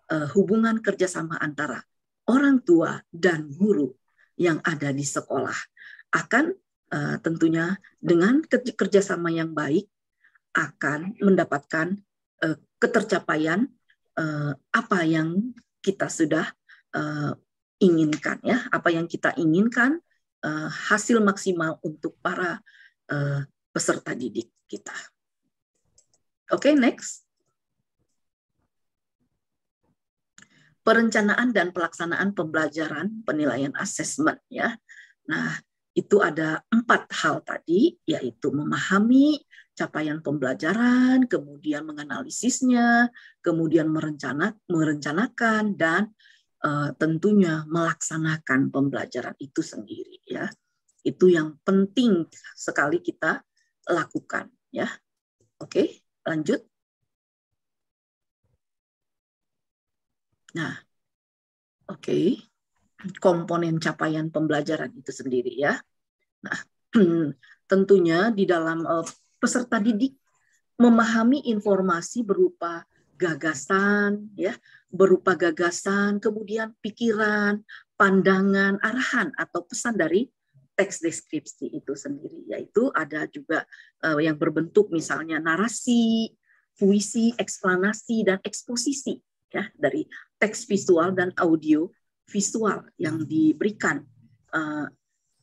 hubungan kerjasama antara orang tua dan guru yang ada di sekolah. Akan tentunya dengan kerjasama yang baik akan mendapatkan ketercapaian apa yang kita sudah inginkan, ya, apa yang kita inginkan, hasil maksimal untuk para peserta didik kita. Oke, next. Perencanaan dan pelaksanaan pembelajaran penilaian asesmen, ya. Nah, itu ada 4 hal tadi, yaitu memahami capaian pembelajaran, kemudian menganalisisnya, kemudian merencanakan, dan tentunya melaksanakan pembelajaran itu sendiri, ya. Itu yang penting sekali kita lakukan, ya. Oke, lanjut. Nah, oke. komponen capaian pembelajaran itu sendiri ya. Nah, tentunya di dalam peserta didik memahami informasi berupa gagasan, ya, kemudian pikiran, pandangan, arahan atau pesan dari teks deskripsi itu sendiri, yaitu ada juga yang berbentuk misalnya narasi, puisi, eksplanasi, dan eksposisi, ya, dari teks visual dan audio visual yang diberikan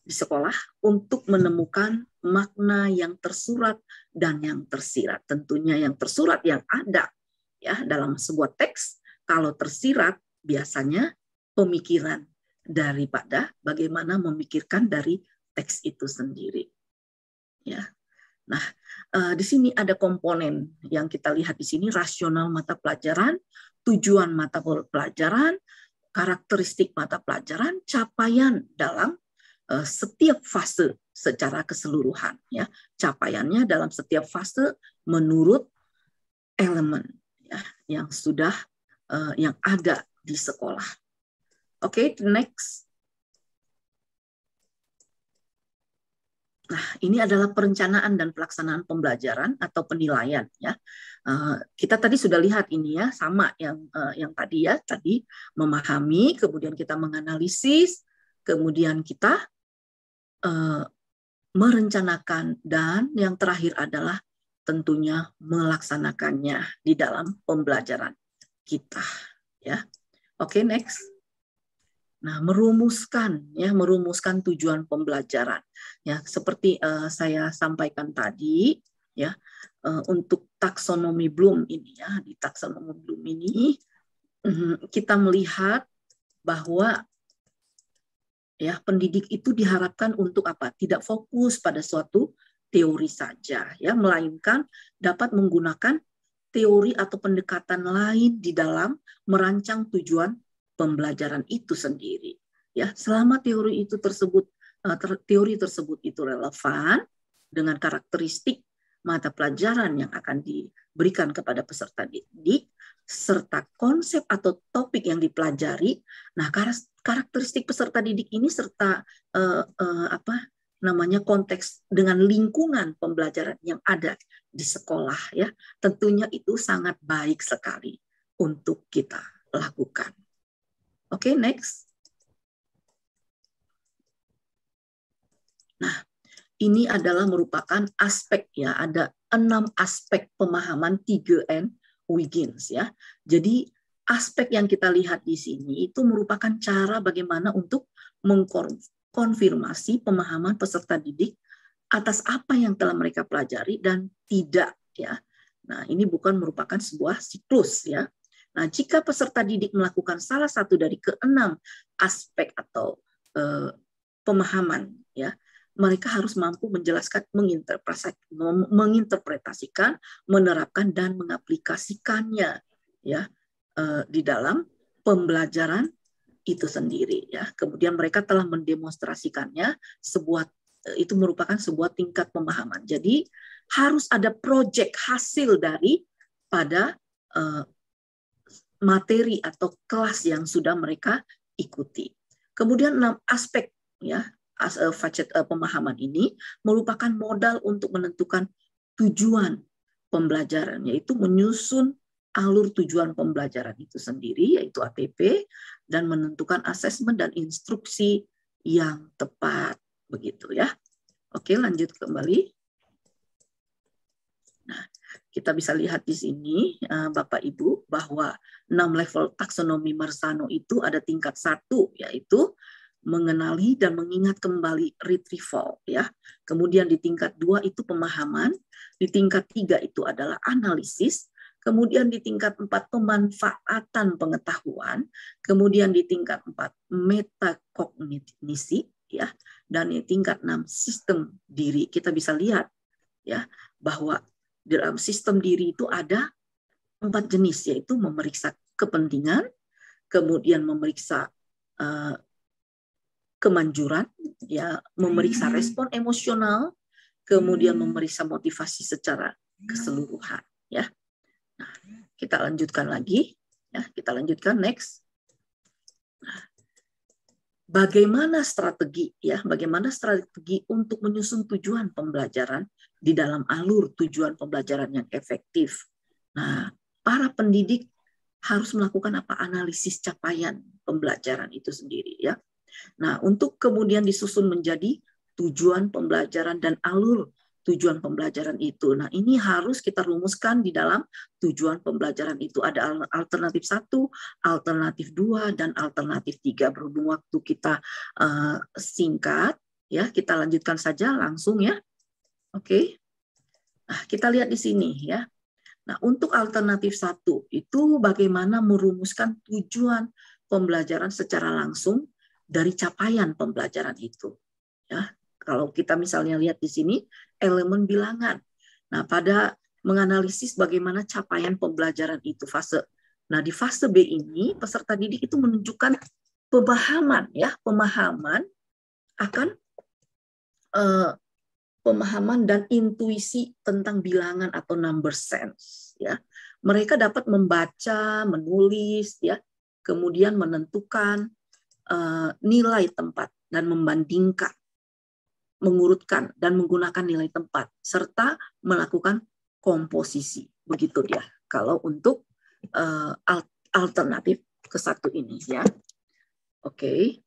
di sekolah untuk menemukan makna yang tersurat dan yang tersirat. Tentunya yang tersurat yang ada ya dalam sebuah teks, kalau tersirat biasanya pemikiran daripada bagaimana memikirkan dari teks itu sendiri. Ya. Nah, di sini ada komponen yang kita lihat di sini, rasional mata pelajaran, tujuan mata pelajaran, karakteristik mata pelajaran, capaian dalam setiap fase secara keseluruhan, ya, capaiannya dalam setiap fase menurut elemen ya yang sudah yang ada di sekolah. Oke, next. Nah, ini adalah perencanaan dan pelaksanaan pembelajaran atau penilaian ya. Kita tadi sudah lihat ini ya, sama yang tadi ya, tadi memahami, kemudian kita menganalisis, kemudian kita merencanakan, dan yang terakhir adalah tentunya melaksanakannya di dalam pembelajaran kita ya. Oke, next. Nah, merumuskan tujuan pembelajaran ya, seperti saya sampaikan tadi ya, untuk taksonomi Bloom ini ya, di taksonomi Bloom ini kita melihat bahwa ya, pendidik itu diharapkan untuk apa? Tidak fokus pada suatu teori saja, ya, melainkan dapat menggunakan teori atau pendekatan lain di dalam merancang tujuan pembelajaran itu sendiri. Ya, selama teori tersebut itu relevan dengan karakteristik mata pelajaran yang akan diberikan kepada peserta didik, serta konsep atau topik yang dipelajari. Nah, karakteristik peserta didik ini serta konteks dengan lingkungan pembelajaran yang ada di sekolah ya, tentunya itu sangat baik sekali untuk kita lakukan. Oke, next. Nah, ini adalah merupakan aspek ya, ada 6 aspek pemahaman 3N Wiggins ya. Jadi aspek yang kita lihat di sini itu merupakan cara bagaimana untuk mengkonfirmasi pemahaman peserta didik atas apa yang telah mereka pelajari dan tidak ya. Nah, ini bukan merupakan sebuah siklus ya. Nah, jika peserta didik melakukan salah satu dari ke-6 aspek atau pemahaman ya, mereka harus mampu menjelaskan, menginterpretasikan, menerapkan, dan mengaplikasikannya ya di dalam pembelajaran itu sendiri ya. Kemudian mereka telah mendemonstrasikannya, itu merupakan sebuah tingkat pemahaman. Jadi harus ada proyek hasil dari pada materi atau kelas yang sudah mereka ikuti. Kemudian 6 aspek ya, facet pemahaman ini merupakan modal untuk menentukan tujuan pembelajaran, yaitu menyusun alur tujuan pembelajaran itu sendiri, yaitu ATP, dan menentukan asesmen dan instruksi yang tepat, begitu ya. Oke, lanjut kembali. Nah, kita bisa lihat di sini, Bapak Ibu, bahwa 6 level taksonomi Marzano itu ada tingkat 1, yaitu mengenali dan mengingat kembali, retrieval ya. Kemudian di tingkat 2 itu pemahaman, di tingkat 3 itu adalah analisis, kemudian di tingkat 4 pemanfaatan pengetahuan, kemudian di tingkat 4 metakognisi ya, dan di tingkat 6 sistem diri. Kita bisa lihat ya bahwa dalam sistem diri itu ada 4 jenis, yaitu memeriksa kepentingan, kemudian memeriksa kemanjuran, ya, memeriksa respon emosional, kemudian memeriksa motivasi secara keseluruhan, ya. Nah, kita lanjutkan lagi, ya, kita lanjutkan next. Nah, bagaimana strategi untuk menyusun tujuan pembelajaran di dalam alur tujuan pembelajaran yang efektif. Nah, para pendidik harus melakukan analisis capaian pembelajaran itu sendiri ya. Nah, untuk kemudian disusun menjadi tujuan pembelajaran dan alur tujuan pembelajaran itu. Nah, ini harus kita rumuskan di dalam tujuan pembelajaran itu. Ada alternatif 1, alternatif 2, dan alternatif 3. Berhubung waktu kita singkat, ya kita lanjutkan saja langsung ya. Oke. Nah, kita lihat di sini ya. Nah, untuk alternatif 1 itu bagaimana merumuskan tujuan pembelajaran secara langsung dari capaian pembelajaran itu. Ya, kalau kita misalnya lihat di sini elemen bilangan. Nah, pada menganalisis bagaimana capaian pembelajaran itu fase. Nah, di fase B ini peserta didik itu menunjukkan pemahaman ya, pemahaman akan pemahaman dan intuisi tentang bilangan atau number sense ya. Mereka dapat membaca, menulis ya, kemudian menentukan nilai tempat dan membandingkan, mengurutkan dan menggunakan nilai tempat serta melakukan komposisi. Begitu dia kalau untuk alternatif ke 1 ini ya. Oke.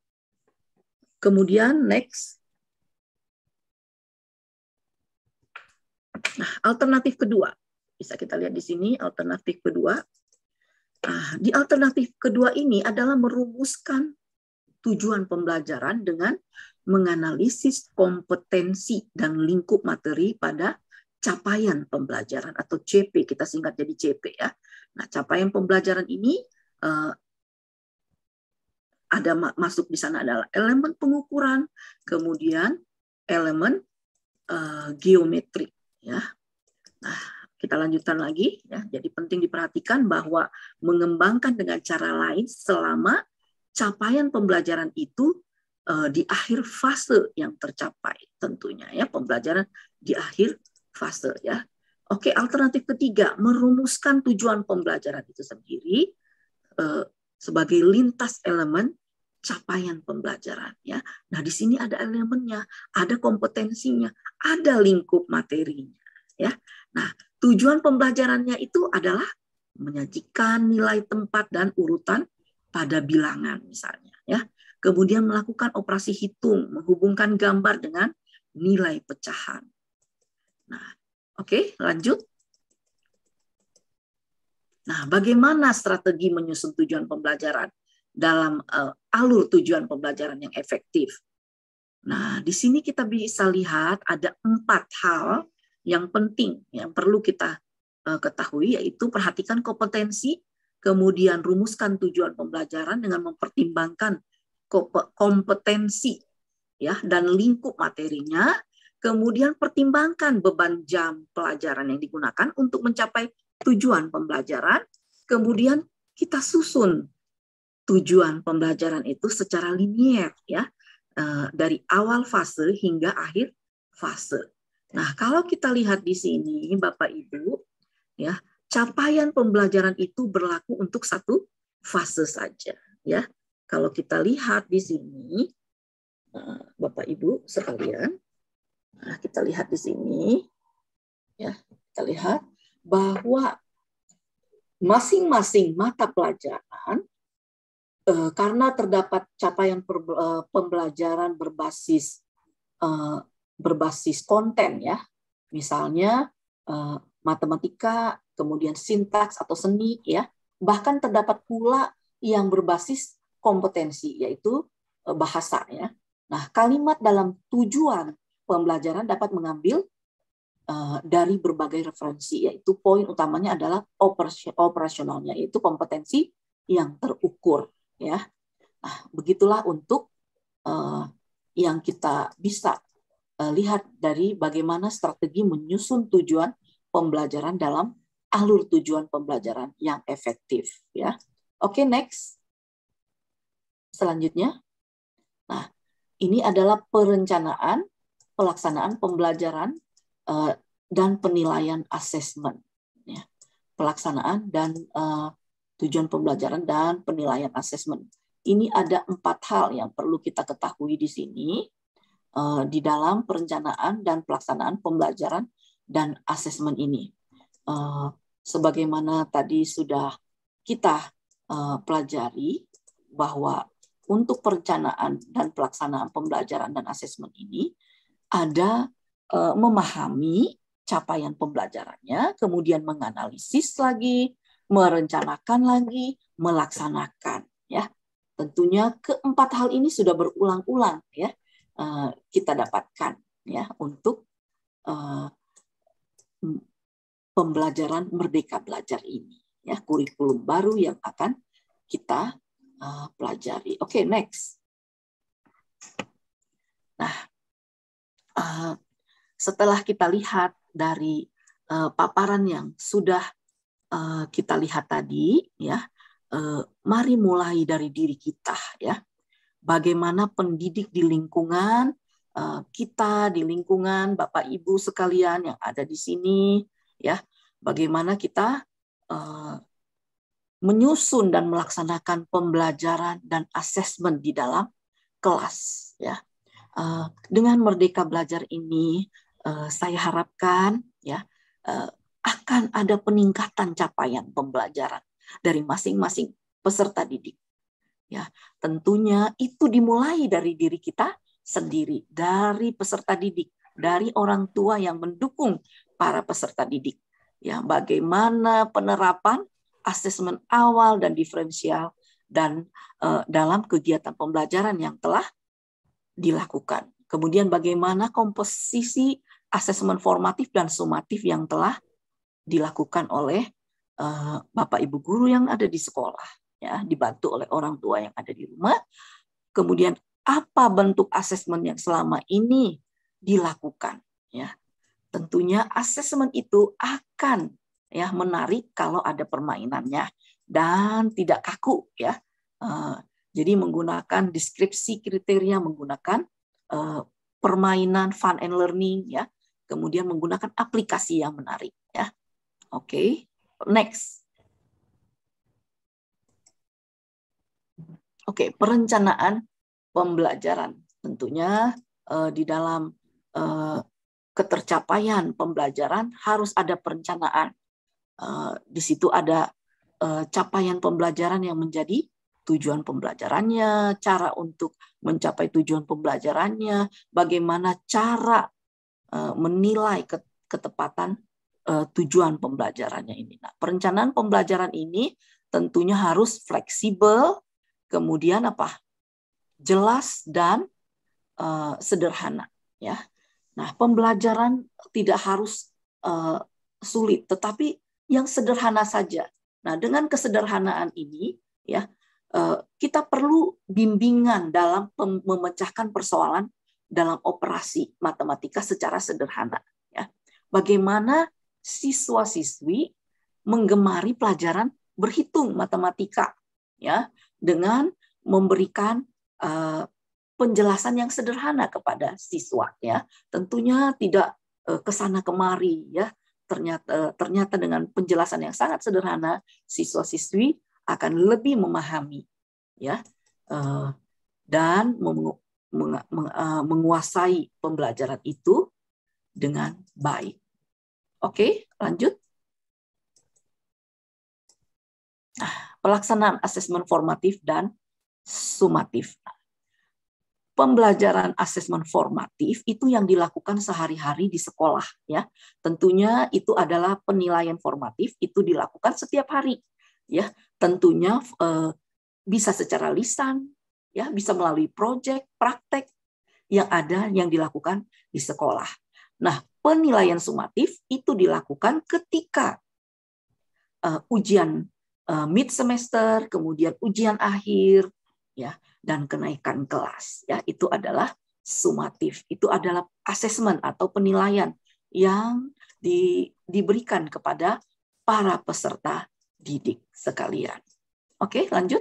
Kemudian next. Nah, alternatif kedua. Bisa kita lihat di sini alternatif kedua. Nah, di alternatif kedua ini adalah merumuskan tujuan pembelajaran dengan menganalisis kompetensi dan lingkup materi pada capaian pembelajaran atau CP, kita singkat jadi CP ya. Nah, capaian pembelajaran ini ada masuk di sana adalah elemen pengukuran, kemudian elemen geometrik ya. Nah, kita lanjutkan lagi ya. Jadi penting diperhatikan bahwa mengembangkan dengan cara lain selama capaian pembelajaran itu di akhir fase yang tercapai tentunya ya, pembelajaran di akhir fase ya. Oke, alternatif ketiga merumuskan tujuan pembelajaran itu sendiri sebagai lintas elemen capaian pembelajaran ya. Nah, di sini ada elemennya, ada kompetensinya, ada lingkup materinya ya. Nah, tujuan pembelajarannya itu adalah menyajikan nilai tempat dan urutan pada bilangan misalnya ya. Kemudian melakukan operasi hitung, menghubungkan gambar dengan nilai pecahan. Nah, oke, lanjut. Nah, bagaimana strategi menyusun tujuan pembelajaran dalam alur tujuan pembelajaran yang efektif? Nah, di sini kita bisa lihat ada 4 hal yang penting yang perlu kita ketahui, yaitu perhatikan kompetensi, kemudian rumuskan tujuan pembelajaran dengan mempertimbangkan kompetensi ya dan lingkup materinya, kemudian pertimbangkan beban jam pelajaran yang digunakan untuk mencapai tujuan pembelajaran, kemudian kita susun tujuan pembelajaran itu secara linier ya, dari awal fase hingga akhir fase. Nah, kalau kita lihat di sini Bapak Ibu ya, capaian pembelajaran itu berlaku untuk 1 fase saja ya. Kalau kita lihat di sini Bapak Ibu sekalian, nah kita lihat di sini ya, kita lihat bahwa masing-masing mata pelajaran karena terdapat capaian pembelajaran berbasis konten ya, misalnya matematika, kemudian sintaks atau seni ya, bahkan terdapat pula yang berbasis kompetensi yaitu bahasa ya. Nah, kalimat dalam tujuan pembelajaran dapat mengambil dari berbagai referensi, yaitu poin utamanya adalah operasionalnya, yaitu kompetensi yang terukur ya. Nah, begitulah untuk yang kita bisa lihat dari bagaimana strategi menyusun tujuan pembelajaran dalam alur tujuan pembelajaran yang efektif ya. Oke, next. Selanjutnya. Nah, ini adalah perencanaan pelaksanaan pembelajaran dan penilaian asesmen ya. Pelaksanaan dan tujuan pembelajaran dan penilaian asesmen. ini ada 4 hal yang perlu kita ketahui di sini di dalam perencanaan dan pelaksanaan pembelajaran dan asesmen ini. Sebagaimana tadi sudah kita pelajari bahwa untuk perencanaan dan pelaksanaan pembelajaran dan asesmen ini ada memahami capaian pembelajarannya, kemudian menganalisis lagi, merencanakan lagi, melaksanakan. Ya, tentunya keempat hal ini sudah berulang-ulang ya kita dapatkan ya untuk pembelajaran Merdeka Belajar ini. Ya, kurikulum baru yang akan kita pelajari. Oke, next. Nah, setelah kita lihat dari paparan yang sudah kita lihat tadi, ya, mari mulai dari diri kita, ya. Bagaimana pendidik di lingkungan kita, di lingkungan Bapak Ibu sekalian yang ada di sini, ya, bagaimana kita menyusun dan melaksanakan pembelajaran dan asesmen di dalam kelas, ya. Dengan Merdeka Belajar ini, saya harapkan ya akan ada peningkatan capaian pembelajaran dari masing-masing peserta didik. Ya, tentunya itu dimulai dari diri kita sendiri, dari peserta didik, dari orang tua yang mendukung para peserta didik. Ya, bagaimana penerapan asesmen awal dan diferensial dan dalam kegiatan pembelajaran yang telah dilakukan. Kemudian bagaimana komposisi asesmen formatif dan sumatif yang telah dilakukan oleh Bapak Ibu guru yang ada di sekolah, ya, dibantu oleh orang tua yang ada di rumah. Kemudian apa bentuk asesmen yang selama ini dilakukan, ya. Tentunya asesmen itu akan ya menarik kalau ada permainannya dan tidak kaku, ya. Jadi menggunakan deskripsi kriteria, menggunakan permainan fun and learning, ya. Kemudian menggunakan aplikasi yang menarik, ya. Oke, next. Oke, perencanaan pembelajaran. Tentunya di dalam ketercapaian pembelajaran harus ada perencanaan. Di situ ada capaian pembelajaran yang menjadi tujuan pembelajarannya, cara untuk mencapai tujuan pembelajarannya, bagaimana cara menilai ketepatan tujuan pembelajarannya ini. Nah, perencanaan pembelajaran ini tentunya harus fleksibel, kemudian apa? Jelas dan sederhana, ya. Nah, pembelajaran tidak harus sulit, tetapi yang sederhana saja. Nah, dengan kesederhanaan ini, ya, kita perlu bimbingan dalam memecahkan persoalan dalam operasi matematika secara sederhana. Ya. Bagaimana siswa-siswi menggemari pelajaran berhitung matematika, ya, dengan memberikan penjelasan yang sederhana kepada siswa, ya. Tentunya tidak kesana kemari, ya. Ternyata dengan penjelasan yang sangat sederhana, siswa-siswi akan lebih memahami, ya, dan menguasai pembelajaran itu dengan baik. Oke, lanjut. Pelaksanaan asesmen formatif dan sumatif. Pembelajaran asesmen formatif itu yang dilakukan sehari-hari di sekolah, ya. Tentunya itu adalah penilaian formatif, itu dilakukan setiap hari, ya. Tentunya bisa secara lisan, ya, bisa melalui proyek, praktek yang ada yang dilakukan di sekolah. Nah, penilaian sumatif itu dilakukan ketika ujian mid semester, kemudian ujian akhir, ya, dan kenaikan kelas, ya. Itu adalah sumatif. Itu adalah asesmen atau penilaian yang diberikan kepada para peserta didik sekalian. Oke, lanjut.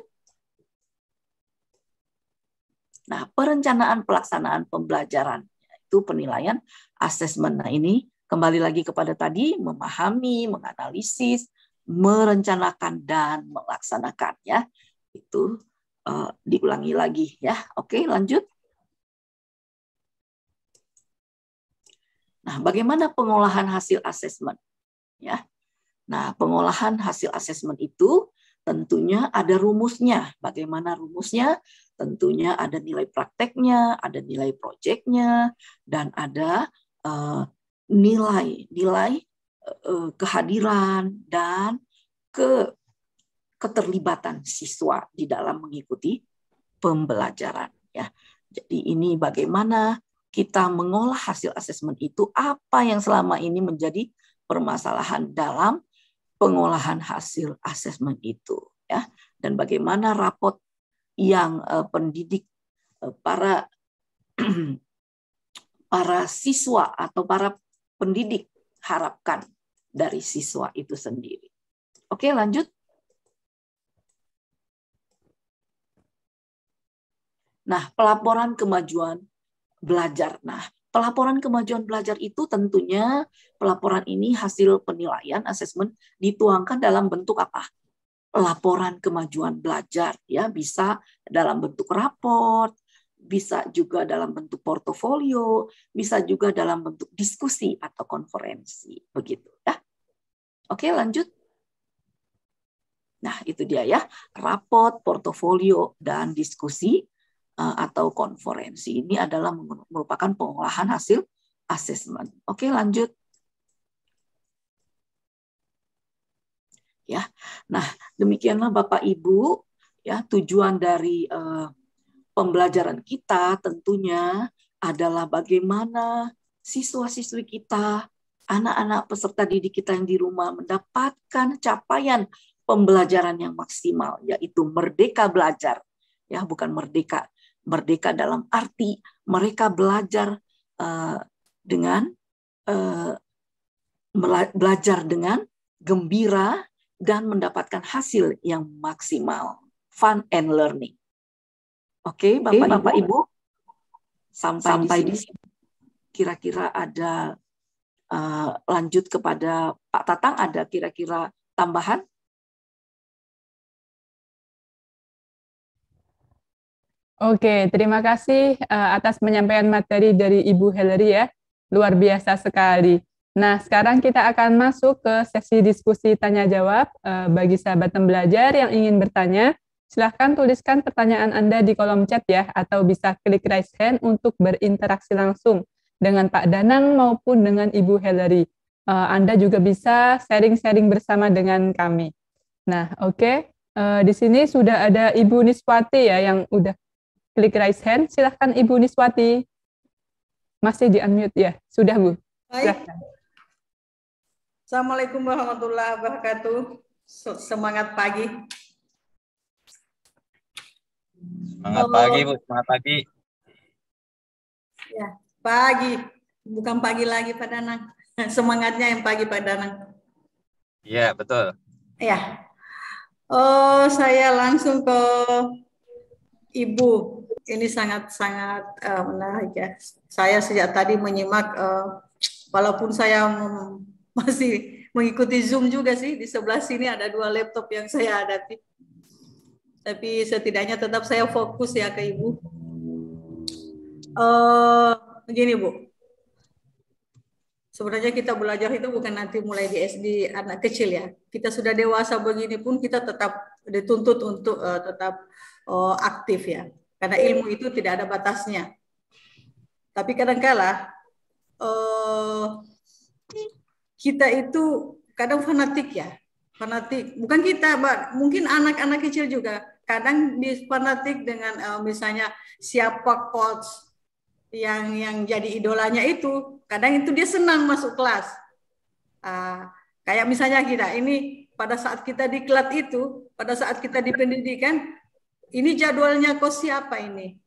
Nah, perencanaan pelaksanaan pembelajaran itu penilaian asesmen. Nah, ini kembali lagi kepada tadi, memahami, menganalisis, merencanakan dan melaksanakan, ya. Itu diulangi lagi ya. Oke, lanjut. Nah, bagaimana pengolahan hasil asesmen? Ya. Nah, pengolahan hasil asesmen itu tentunya ada rumusnya. Bagaimana rumusnya? Tentunya ada nilai prakteknya, ada nilai proyeknya, dan ada nilai kehadiran dan keterlibatan siswa di dalam mengikuti pembelajaran. Ya. Jadi ini bagaimana kita mengolah hasil asesmen itu, apa yang selama ini menjadi permasalahan dalam pengolahan hasil asesmen itu, ya, dan bagaimana rapot yang pendidik para siswa atau para pendidik harapkan dari siswa itu sendiri. Oke, lanjut. Nah, pelaporan kemajuan belajar. Nah, pelaporan kemajuan belajar itu tentunya pelaporan ini hasil penilaian asesmen dituangkan dalam bentuk apa? Laporan kemajuan belajar, ya, bisa dalam bentuk raport, bisa juga dalam bentuk portofolio, bisa juga dalam bentuk diskusi atau konferensi, begitu ya. Oke, lanjut. Nah, itu dia ya, raport, portofolio dan diskusi atau konferensi ini adalah merupakan pengolahan hasil asesmen. Oke, lanjut. Ya. Nah, demikianlah Bapak Ibu, ya, tujuan dari pembelajaran kita tentunya adalah bagaimana siswa-siswi kita, anak-anak peserta didik kita yang di rumah mendapatkan capaian pembelajaran yang maksimal, yaitu merdeka belajar. Ya, bukan merdeka dalam arti mereka belajar belajar dengan gembira dan mendapatkan hasil yang maksimal, fun and learning. Oke, Bapak Ibu, sampai di sini. Kira-kira ada lanjut kepada Pak Tatang, ada kira-kira tambahan? Oke, terima kasih atas penyampaian materi dari Ibu Hillary ya. Luar biasa sekali. Nah, sekarang kita akan masuk ke sesi diskusi tanya-jawab. Bagi sahabat pembelajar yang ingin bertanya, silahkan tuliskan pertanyaan Anda di kolom chat ya, atau bisa klik raise hand untuk berinteraksi langsung dengan Pak Danang maupun dengan Ibu Hillary. Anda juga bisa sharing-sharing bersama dengan kami. Nah, oke. Di sini sudah ada Ibu Niswati ya yang udah klik raise hand. Silahkan Ibu Niswati. Masih di unmute ya? Sudah, Bu? Silahkan. Assalamualaikum warahmatullahi wabarakatuh. Semangat pagi. Semangat pagi, Bu. Semangat pagi. Ya, pagi. Bukan pagi lagi, Pak Danang. Semangatnya yang pagi, Pak Danang. Iya, betul. Ya. Saya langsung ke Ibu. Ini sangat-sangat menarik ya. Saya sejak tadi menyimak, walaupun saya masih mengikuti Zoom juga sih. Di sebelah sini ada 2 laptop yang saya hadapi. Tapi setidaknya tetap saya fokus ya ke Ibu. Begini Bu. Sebenarnya kita belajar itu bukan nanti mulai di SD anak kecil ya. Kita sudah dewasa begini pun kita tetap dituntut untuk tetap aktif ya. Karena ilmu itu tidak ada batasnya. Tapi kadang-kala kita itu kadang fanatik ya. Fanatik, bukan kita, mungkin anak-anak kecil juga. Kadang fanatik dengan misalnya siapa coach yang jadi idolanya itu. Kadang itu dia senang masuk kelas. Kayak misalnya kita, ini pada saat kita di kelas itu, pada saat kita di pendidikan, ini jadwalnya coach siapa ini?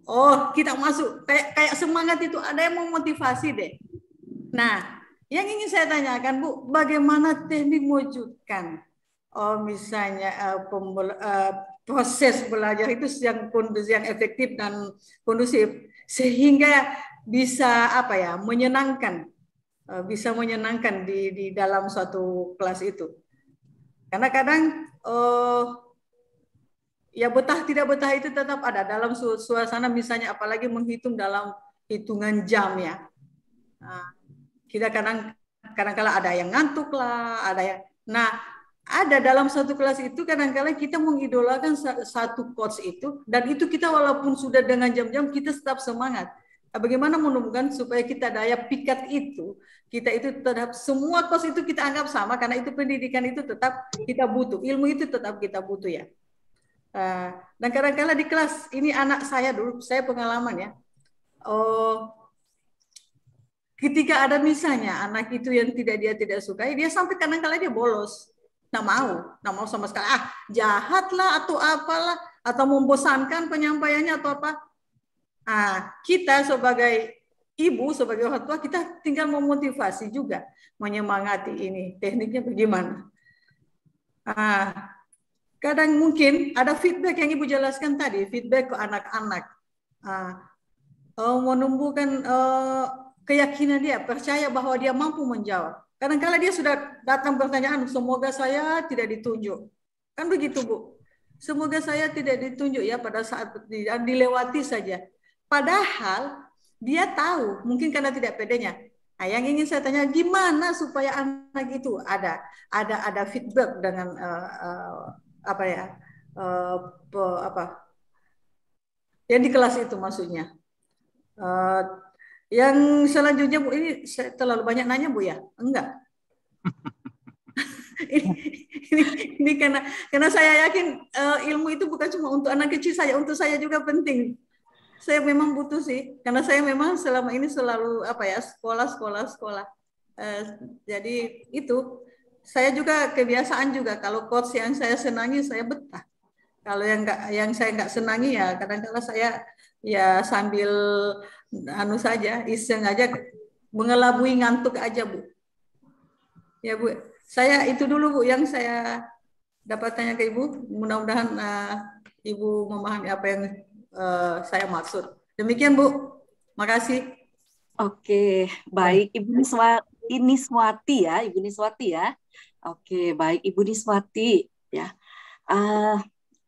Oh, kita masuk, kayak semangat itu, ada yang memotivasi deh. Nah, yang ingin saya tanyakan Bu, bagaimana teknik mewujudkan misalnya proses belajar itu yang kondusif, yang efektif dan kondusif sehingga bisa apa ya, menyenangkan, bisa menyenangkan di dalam suatu kelas itu. Karena kadang ya betah tidak betah itu tetap ada dalam suasana, misalnya apalagi menghitung dalam hitungan jam ya. Nah, kita kadang-kala ada yang ngantuk lah, ada yang, nah ada dalam satu kelas itu kadang-kala kita mengidolakan satu coach itu, dan itu kita walaupun sudah dengan jam-jam kita tetap semangat. Nah, bagaimana menumbuhkan supaya kita daya pikat itu, kita itu tetap, semua coach itu kita anggap sama, karena itu pendidikan itu tetap kita butuh, ilmu itu tetap kita butuh ya. Dan kadang-kala di kelas ini anak saya dulu, saya pengalaman ya, ketika ada misalnya anak itu yang dia tidak sukai, dia sampai kadang-kala dia bolos, nggak mau sama sekali, jahat lah atau apalah, atau membosankan penyampaiannya atau apa. Kita sebagai ibu, sebagai orang tua, kita tinggal memotivasi juga, menyemangati ini tekniknya bagaimana. Kadang mungkin ada feedback yang ibu jelaskan tadi, feedback ke anak-anak, menumbuhkan keyakinan dia, percaya bahwa dia mampu menjawab. Kadang-kala dia sudah datang pertanyaan, semoga saya tidak ditunjuk. Kan begitu Bu, semoga saya tidak ditunjuk ya pada saat dilewati saja. Padahal dia tahu, mungkin karena tidak pedenya. Yang ingin saya tanya, gimana supaya anak itu ada feedback dengan yang di kelas itu maksudnya. Yang selanjutnya Bu, ini saya terlalu banyak nanya Bu ya? Enggak. ini karena saya yakin ilmu itu bukan cuma untuk anak kecil saja, untuk saya juga penting. Saya memang butuh sih, karena saya memang selama ini selalu sekolah. Jadi itu saya juga kebiasaan juga, kalau coach yang saya senangi saya betah. Kalau yang saya nggak senangi ya kadang-kadang saya ya sambil saja, iseng aja, mengelabui ngantuk aja Bu. Ya Bu, saya itu dulu Bu yang saya dapat tanya ke Ibu. Mudah-mudahan Ibu memahami apa yang saya maksud. Demikian Bu, makasih. Oke, baik Ibu Niswati ya, Ibu Niswati ya. Oke, baik Ibu Niswati ya.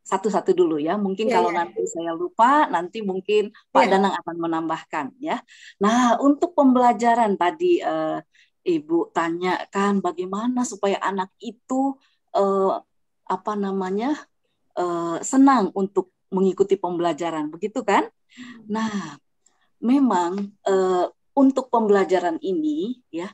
Satu-satu dulu ya. Mungkin kalau nanti saya lupa, nanti mungkin Pak Danang akan menambahkan ya. Nah, untuk pembelajaran tadi Ibu tanyakan bagaimana supaya anak itu senang untuk mengikuti pembelajaran, begitu kan? Nah, memang untuk pembelajaran ini ya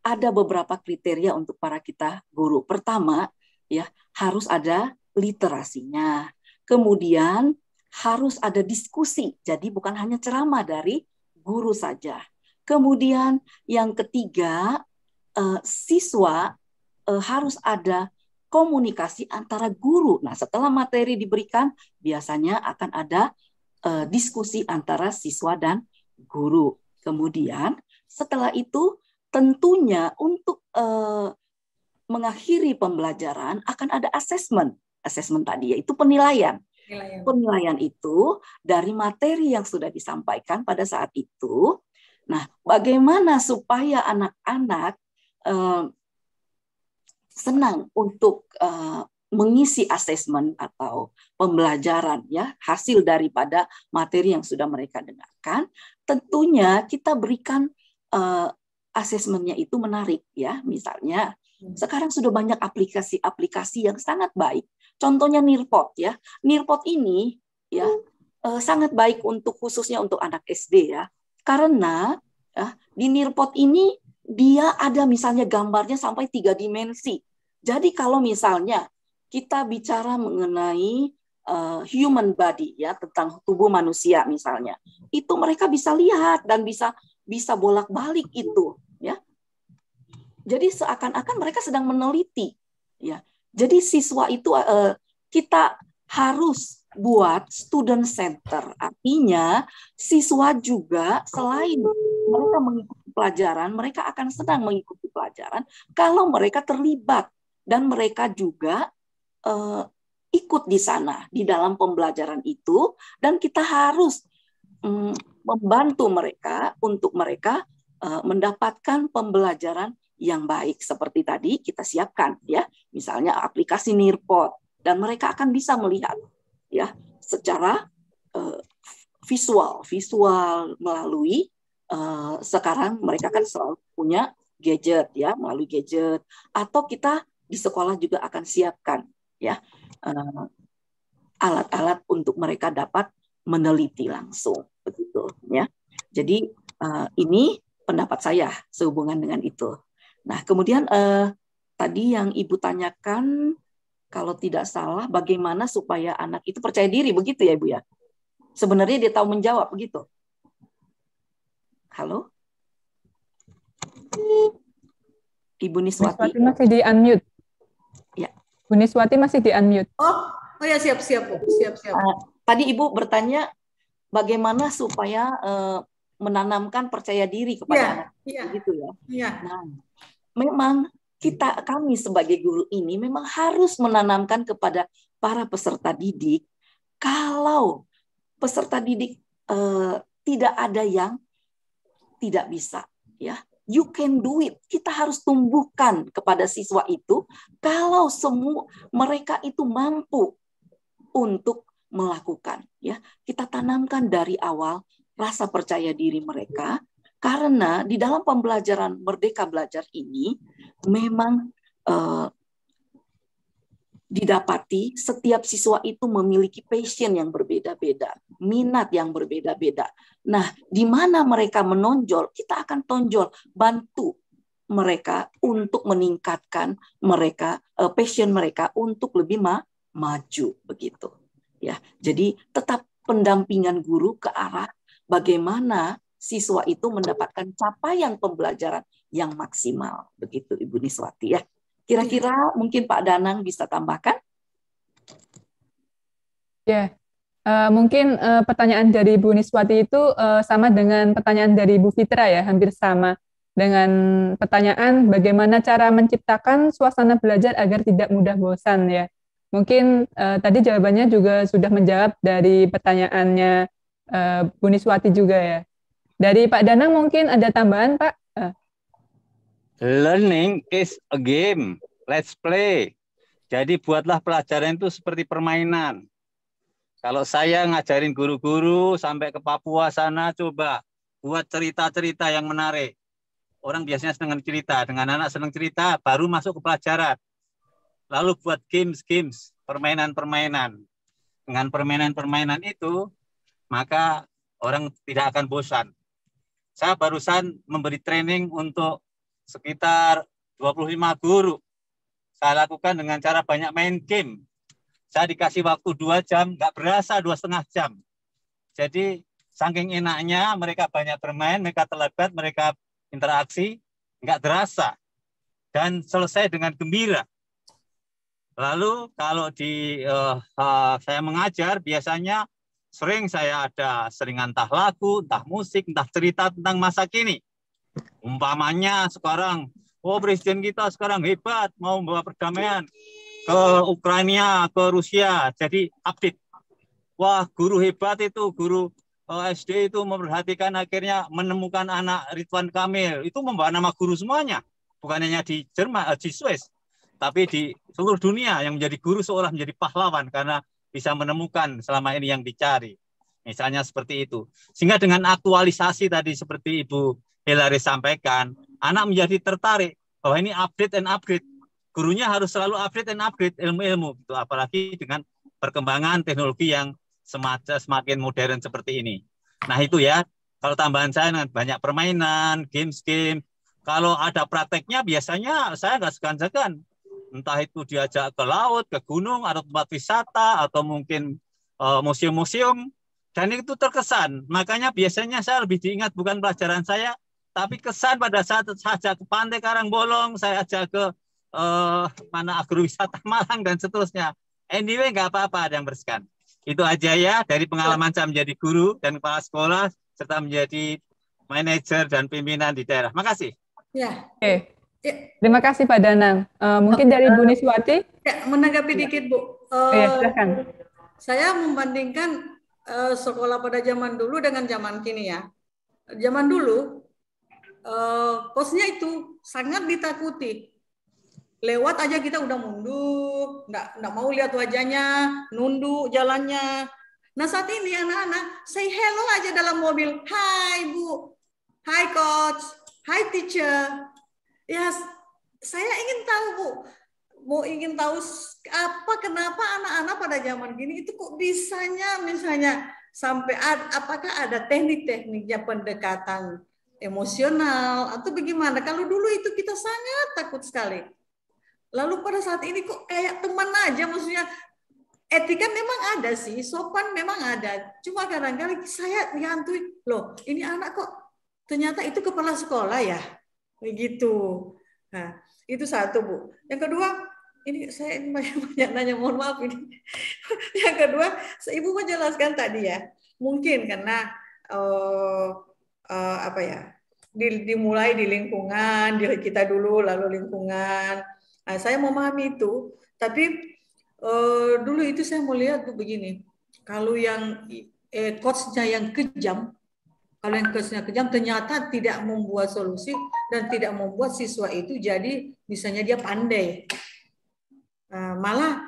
ada beberapa kriteria untuk para kita guru. Pertama ya harus ada literasinya, kemudian harus ada diskusi, jadi bukan hanya ceramah dari guru saja. Kemudian yang ketiga siswa harus ada komunikasi antara guru. Nah, setelah materi diberikan, biasanya akan ada diskusi antara siswa dan guru. Kemudian, setelah itu, tentunya untuk mengakhiri pembelajaran akan ada asesmen. Asesmen tadi yaitu penilaian. Penilaian itu dari materi yang sudah disampaikan pada saat itu. Nah, bagaimana supaya anak-anak senang untuk mengisi asesmen atau pembelajaran ya, hasil daripada materi yang sudah mereka dengarkan, tentunya kita berikan asesmennya itu menarik ya. Misalnya sekarang sudah banyak aplikasi-aplikasi yang sangat baik. Contohnya Nearpod ya. Nearpod ini ya sangat baik untuk khususnya untuk anak SD ya. Karena ya, di Nearpod ini dia ada misalnya gambarnya sampai 3 dimensi. Jadi kalau misalnya kita bicara mengenai human body ya, tentang tubuh manusia misalnya, itu mereka bisa lihat dan bisa bolak-balik itu ya. Jadi seakan-akan mereka sedang meneliti ya. Jadi siswa itu kita harus buat student center. Artinya siswa juga selain mereka mengikuti pelajaran, mereka akan senang mengikuti pelajaran kalau mereka terlibat dan mereka juga ikut di sana di dalam pembelajaran itu, dan kita harus membantu mereka untuk mereka mendapatkan pembelajaran yang baik seperti tadi kita siapkan ya, misalnya aplikasi Nearpod, dan mereka akan bisa melihat ya secara visual melalui sekarang mereka kan selalu punya gadget ya, melalui gadget, atau kita di sekolah juga akan siapkan ya alat-alat untuk mereka dapat meneliti langsung begitu ya. Jadi ini pendapat saya sehubungan dengan itu. Nah, kemudian tadi yang Ibu tanyakan, kalau tidak salah, bagaimana supaya anak itu percaya diri, begitu ya Ibu ya? Sebenarnya dia tahu menjawab, begitu? Halo? Ibu Niswati? Niswati masih di-unmute. Ya. Bu Niswati masih di-unmute. Oh ya, siap. Tadi Ibu bertanya bagaimana supaya menanamkan percaya diri kepada anak, gitu ya. Iya. Nah, memang kami sebagai guru ini memang harus menanamkan kepada para peserta didik, kalau peserta didik tidak ada yang tidak bisa, ya. You can do it. Kita harus tumbuhkan kepada siswa itu kalau semua mereka itu mampu untuk melakukan, ya. Kita tanamkan dari awal rasa percaya diri mereka, karena di dalam pembelajaran Merdeka Belajar ini memang didapati setiap siswa itu memiliki passion yang berbeda-beda, minat yang berbeda-beda. Nah, di mana mereka menonjol, kita akan tonjol, bantu mereka untuk meningkatkan mereka passion mereka untuk lebih maju begitu. Ya, jadi tetap pendampingan guru ke arah bagaimana siswa itu mendapatkan capaian pembelajaran yang maksimal begitu Ibu Niswati ya. Kira-kira mungkin Pak Danang bisa tambahkan? Ya, mungkin pertanyaan dari Bu Niswati itu sama dengan pertanyaan dari Bu Fitra ya, hampir sama dengan pertanyaan bagaimana cara menciptakan suasana belajar agar tidak mudah bosan ya. Mungkin tadi jawabannya juga sudah menjawab dari pertanyaannya Bu Niswati juga ya. Dari Pak Danang mungkin ada tambahan Pak? Learning is a game. Let's play. Jadi buatlah pelajaran itu seperti permainan. Kalau saya ngajarin guru-guru sampai ke Papua sana, coba buat cerita-cerita yang menarik. Orang biasanya senang cerita. Dengan anak senang cerita, baru masuk ke pelajaran. Lalu buat games, permainan-permainan. Dengan permainan-permainan itu, maka orang tidak akan bosan. Saya barusan memberi training untuk sekitar 25 guru. Saya lakukan dengan cara banyak main game. Saya dikasih waktu 2 jam, nggak berasa 2,5 jam. Jadi saking enaknya mereka banyak bermain, mereka terlibat, mereka interaksi, nggak terasa. Dan selesai dengan gembira. Lalu kalau saya mengajar, biasanya sering saya ada seringan entah lagu, entah musik, entah cerita tentang masa kini. Umpamanya sekarang, presiden kita sekarang hebat, mau membawa perdamaian ke Ukraina, ke Rusia, jadi update. Wah, guru hebat itu, guru SD itu memperhatikan akhirnya menemukan anak Ridwan Kamil. Itu membawa nama guru semuanya, bukan hanya di Jerman, di Swiss, tapi di seluruh dunia yang menjadi guru seolah menjadi pahlawan karena bisa menemukan selama ini yang dicari. Misalnya seperti itu. Sehingga dengan aktualisasi tadi seperti Ibu Hilary sampaikan, anak menjadi tertarik bahwa ini update and upgrade. Gurunya harus selalu update and upgrade ilmu-ilmu, gitu. Apalagi dengan perkembangan teknologi yang semakin modern seperti ini. Nah itu ya, kalau tambahan saya dengan banyak permainan, games. Kalau ada prakteknya biasanya saya nggak segan-segan. Entah itu diajak ke laut, ke gunung, atau tempat wisata, atau mungkin museum-museum. Dan itu terkesan. Makanya biasanya saya lebih diingat bukan pelajaran saya, tapi kesan pada saat saya ajak ke Pantai Karangbolong, saya ajak ke agrowisata Malang dan seterusnya. Anyway, nggak apa-apa ada yang bersekan. Itu aja ya dari pengalaman saya menjadi guru dan kepala sekolah serta menjadi manajer dan pimpinan di daerah. Makasih. Ya. Oke. Terima kasih Pak Danang. Mungkin dari Bu Niswati? Ya, menanggapi dikit Bu. Silakan. Saya membandingkan sekolah pada zaman dulu dengan zaman kini ya. Zaman dulu bosnya itu sangat ditakuti. lewat aja kita udah mundur, nggak mau lihat wajahnya, nunduk jalannya. Nah saat ini anak-anak say hello aja dalam mobil. Hai Bu, hai coach, hai teacher. Ya saya ingin tahu Bu, ingin tahu kenapa anak-anak pada zaman gini itu kok bisanya misalnya sampai apakah ada teknik-tekniknya pendekatan emosional atau bagaimana? Kalau dulu itu kita sangat takut sekali. Lalu pada saat ini kok kayak teman aja, maksudnya etika memang ada sih, sopan memang ada. Cuma kadang-kadang saya dihantui, loh ini anak kok ternyata itu kepala sekolah ya, begitu. Nah itu satu Bu. Yang kedua, ini saya banyak nanya, mohon maaf ini. Yang kedua, Ibu menjelaskan tadi ya, mungkin karena apa ya, dimulai di lingkungan, diri kita dulu, lalu lingkungan. Nah, saya memahami itu, tapi dulu itu saya melihat tuh begini, kalau yang coachnya yang kejam, ternyata tidak membuat solusi dan tidak membuat siswa itu jadi misalnya dia pandai. Malah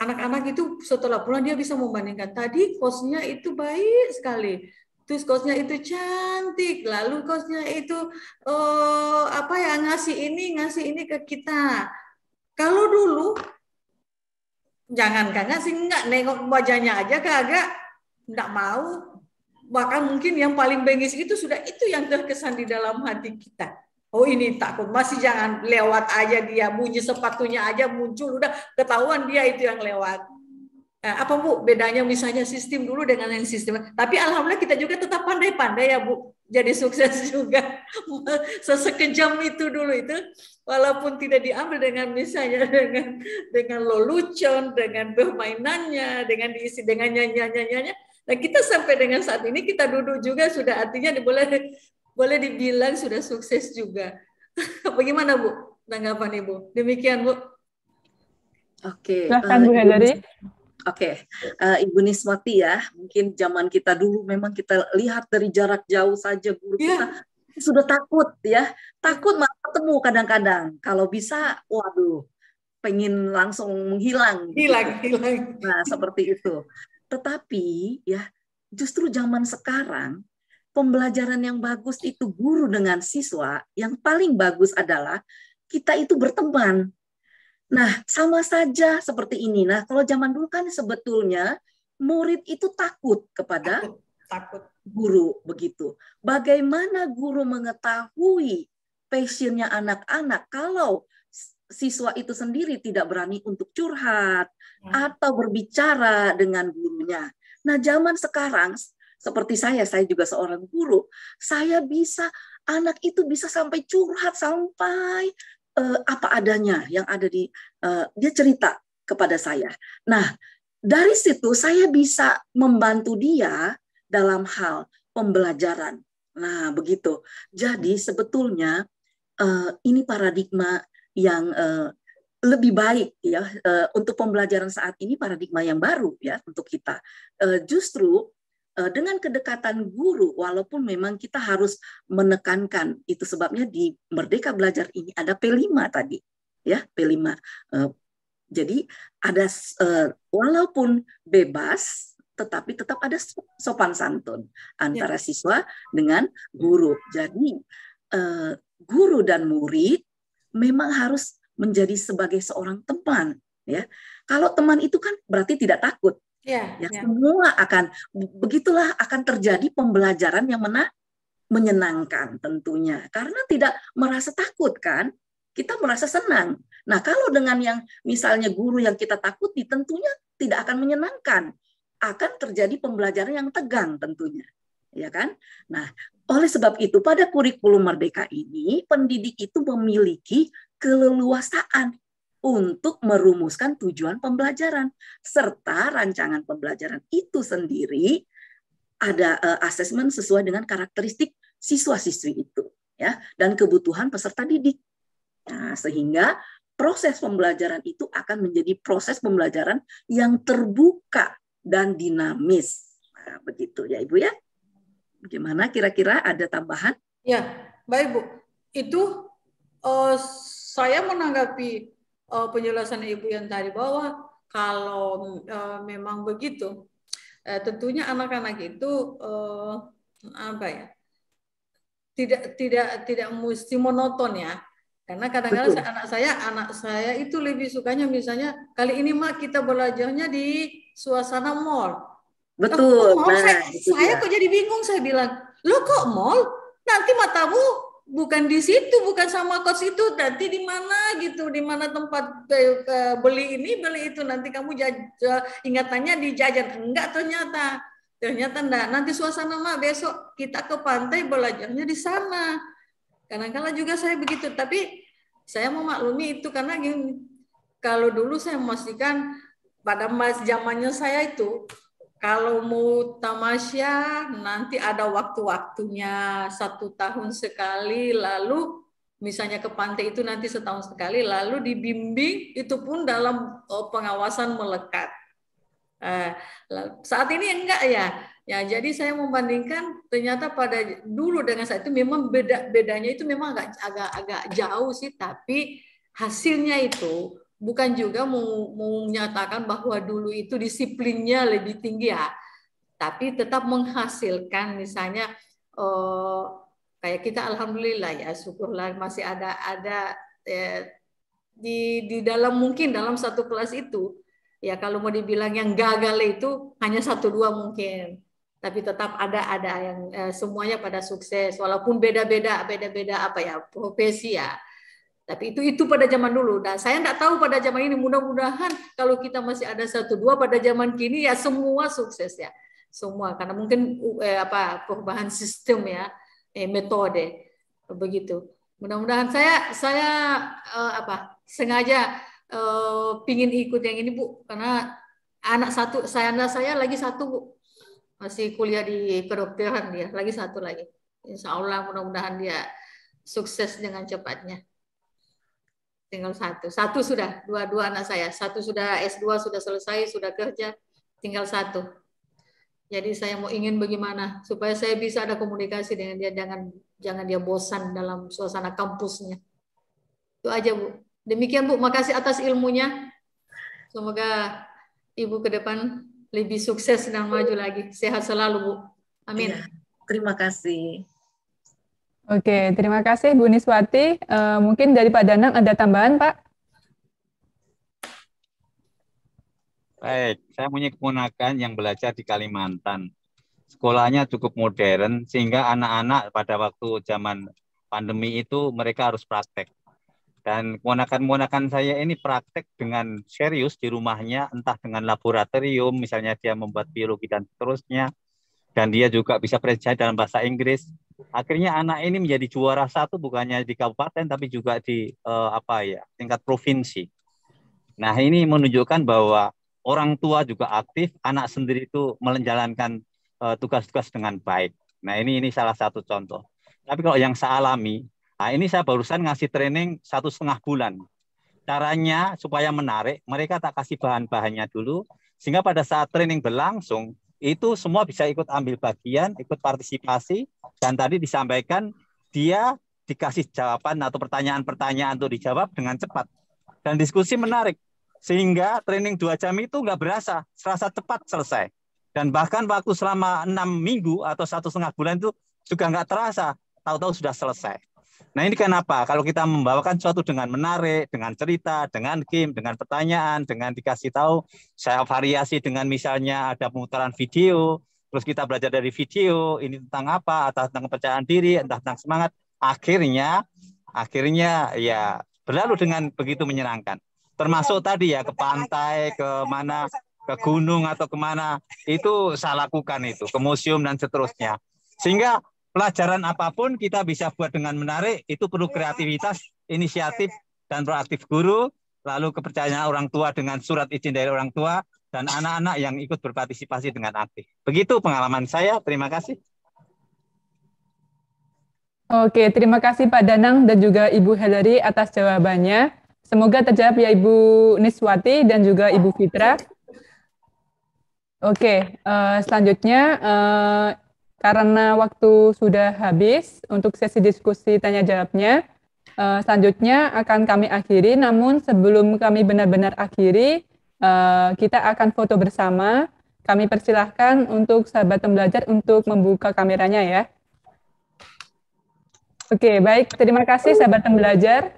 anak-anak itu setelah pulang dia bisa membandingkan, tadi coachnya itu baik sekali, terus coachnya itu cantik, lalu coachnya itu ngasih ini ke kita. Kalau dulu jangankan ngasih, enggak nengok wajahnya aja kagak, enggak mau. Bahkan mungkin yang paling bengis itu sudah itu yang terkesan di dalam hati kita. Oh ini takut, masih jangan lewat aja dia, bunyi sepatunya aja muncul, udah ketahuan dia itu yang lewat. Nah, apa Bu bedanya misalnya sistem dulu dengan yang sistem? Tapi alhamdulillah kita juga tetap pandai-pandai ya Bu, jadi sukses juga. Sesekejam itu dulu itu, walaupun tidak diambil dengan misalnya dengan lelucon, dengan permainannya, dengan diisi dengan nyanyi-nyanyiannya. Nah kita sampai dengan saat ini kita duduk juga sudah, artinya boleh dibilang sudah sukses juga. Bagaimana Bu tanggapan Ibu? Demikian Bu. Oke. Silahkan Bu Hedari. Oke, Ibu Niswati ya, mungkin zaman kita dulu memang kita lihat dari jarak jauh saja guru kita sudah takut ya, takut malah ketemu kadang-kadang. Kalau bisa, waduh, pengen langsung menghilang. Hilang. Nah, seperti itu. Tetapi ya, justru zaman sekarang pembelajaran yang bagus itu guru dengan siswa, yang paling bagus adalah kita itu berteman. Nah, sama saja seperti ini. Nah, kalau zaman dulu kan sebetulnya murid itu takut kepada guru begitu. Bagaimana guru mengetahui passionnya anak-anak kalau siswa itu sendiri tidak berani untuk curhat atau berbicara dengan gurunya. Nah, zaman sekarang seperti saya juga seorang guru, anak itu bisa sampai curhat sampai apa adanya yang ada dia cerita kepada saya. Nah, dari situ saya bisa membantu dia dalam hal pembelajaran. Nah, begitu. Jadi sebetulnya ini paradigma yang lebih baik ya untuk pembelajaran saat ini, paradigma yang baru ya untuk kita. Justru dengan kedekatan guru, walaupun memang kita harus menekankan, itu sebabnya di Merdeka Belajar ini ada P5 tadi, ya P5. Jadi ada walaupun bebas, tetapi tetap ada sopan santun antara siswa dengan guru. Jadi guru dan murid memang harus menjadi sebagai seorang teman, ya. Kalau teman itu kan berarti tidak takut. Semua begitulah akan terjadi pembelajaran yang menyenangkan tentunya, karena tidak merasa takut kan, kita merasa senang. Nah, kalau dengan yang misalnya guru yang kita takuti, tentunya tidak akan menyenangkan, akan terjadi pembelajaran yang tegang tentunya, ya kan? Nah, oleh sebab itu pada kurikulum Merdeka ini pendidik itu memiliki keleluasaan untuk merumuskan tujuan pembelajaran, serta rancangan pembelajaran itu sendiri ada asesmen sesuai dengan karakteristik siswa-siswi itu, ya, dan kebutuhan peserta didik. Nah, sehingga proses pembelajaran itu akan menjadi proses pembelajaran yang terbuka dan dinamis. Nah, begitu ya Ibu ya. Bagaimana kira-kira ada tambahan? Ya, baik Bu. Itu saya menanggapi penjelasan Ibu yang tadi bahwa kalau memang begitu, tentunya anak-anak itu apa ya, tidak mesti monoton ya. Karena kadang-kadang anak saya itu lebih sukanya misalnya kali ini Mak kita belajarnya di suasana mall. Betul. Mall, saya kok jadi bingung, saya bilang, "Lo kok mall? Nanti matamu bukan di situ, bukan sama coach itu, nanti di mana gitu, di mana tempat beli ini, beli itu, nanti kamu ingatannya di jajan." Enggak, ternyata enggak. Nanti suasana Mak besok kita ke pantai belajarnya di sana. Kadang-kadang juga saya begitu, tapi saya memaklumi itu karena gini, kalau dulu saya memastikan pada zamannya saya itu kalau mau tamasya nanti ada waktu-waktunya 1 tahun sekali, lalu misalnya ke pantai itu nanti setahun sekali, lalu dibimbing itu pun dalam pengawasan melekat. Saat ini enggak ya. Ya, jadi saya membandingkan ternyata pada dulu dengan saat itu memang bedanya itu memang agak jauh sih, tapi hasilnya itu bukan juga mau menyatakan bahwa dulu itu disiplinnya lebih tinggi ya, tapi tetap menghasilkan misalnya kayak kita alhamdulillah ya, syukurlah masih ada di dalam mungkin dalam satu kelas itu ya, kalau mau dibilang yang gagal itu hanya 1-2 mungkin. Tapi tetap ada yang semuanya pada sukses walaupun beda-beda apa ya profesi ya. Tapi itu pada zaman dulu. Dan saya enggak tahu pada zaman ini, mudah-mudahan kalau kita masih ada 1-2 pada zaman kini ya semua sukses ya. Semua karena mungkin perubahan sistem ya, metode begitu. Mudah-mudahan saya sengaja pingin ikut yang ini Bu, karena anak saya lagi 1 Bu. Masih kuliah di kedokteran dia, lagi 1 lagi. Insya Allah mudah-mudahan dia sukses dengan cepatnya. Tinggal 1 sudah, dua anak saya. 1 sudah S2, sudah selesai, sudah kerja, tinggal 1. Jadi saya mau ingin bagaimana supaya saya bisa ada komunikasi dengan dia, jangan dia bosan dalam suasana kampusnya. Itu aja Bu. Demikian Bu, makasih atas ilmunya. Semoga Ibu ke depan lebih sukses dan maju lagi. Sehat selalu, Bu. Amin. Ya, terima kasih. Oke, terima kasih Bu Niswati. Mungkin dari Pak Danang ada tambahan, Pak? Baik, saya punya keponakan yang belajar di Kalimantan. Sekolahnya cukup modern, sehingga anak-anak pada waktu zaman pandemi itu mereka harus praktek. Dan keponakan-keponakan saya ini praktek dengan serius di rumahnya, entah dengan laboratorium, misalnya dia membuat biologi dan seterusnya, dan dia juga bisa presentasi dalam bahasa Inggris. Akhirnya anak ini menjadi juara 1 bukannya di kabupaten, tapi juga di tingkat provinsi. Nah, ini menunjukkan bahwa orang tua juga aktif, anak sendiri itu menjalankan tugas-tugas dengan baik. Nah, ini salah satu contoh. Tapi kalau yang saya alami, nah, ini saya barusan ngasih training 1,5 bulan. Caranya supaya menarik, mereka tak kasih bahan-bahannya dulu, sehingga pada saat training berlangsung, itu semua bisa ikut ambil bagian, ikut partisipasi, dan tadi disampaikan dia dikasih jawaban atau pertanyaan-pertanyaan untuk dijawab dengan cepat. Dan diskusi menarik, sehingga training 2 jam itu nggak serasa cepat selesai. Dan bahkan waktu selama 6 minggu atau 1,5 bulan itu juga nggak terasa, tahu-tahu sudah selesai. Nah, ini kenapa? Kalau kita membawakan sesuatu dengan menarik, dengan cerita, dengan game, dengan pertanyaan, dengan dikasih tahu, saya variasi dengan misalnya ada pemutaran video, terus kita belajar dari video, ini tentang apa, entah tentang kepercayaan diri, entah tentang semangat, akhirnya ya berlalu dengan begitu menyenangkan. Termasuk tadi ya ke pantai, ke mana, ke gunung atau kemana, itu saya lakukan itu, ke museum dan seterusnya. Sehingga pelajaran apapun kita bisa buat dengan menarik, itu perlu kreativitas, inisiatif, dan proaktif guru, lalu kepercayaan orang tua dengan surat izin dari orang tua, dan anak-anak yang ikut berpartisipasi dengan aktif. Begitu pengalaman saya, terima kasih. Oke, terima kasih Pak Danang dan juga Ibu Hillary atas jawabannya. Semoga terjawab ya Ibu Niswati dan juga Ibu Fitra. Oke, selanjutnya karena waktu sudah habis untuk sesi diskusi tanya jawabnya, Selanjutnya akan kami akhiri, namun sebelum kami benar-benar akhiri, kita akan foto bersama. Kami persilahkan untuk sahabat pembelajar untuk membuka kameranya ya. Oke, baik. Terima kasih sahabat pembelajar.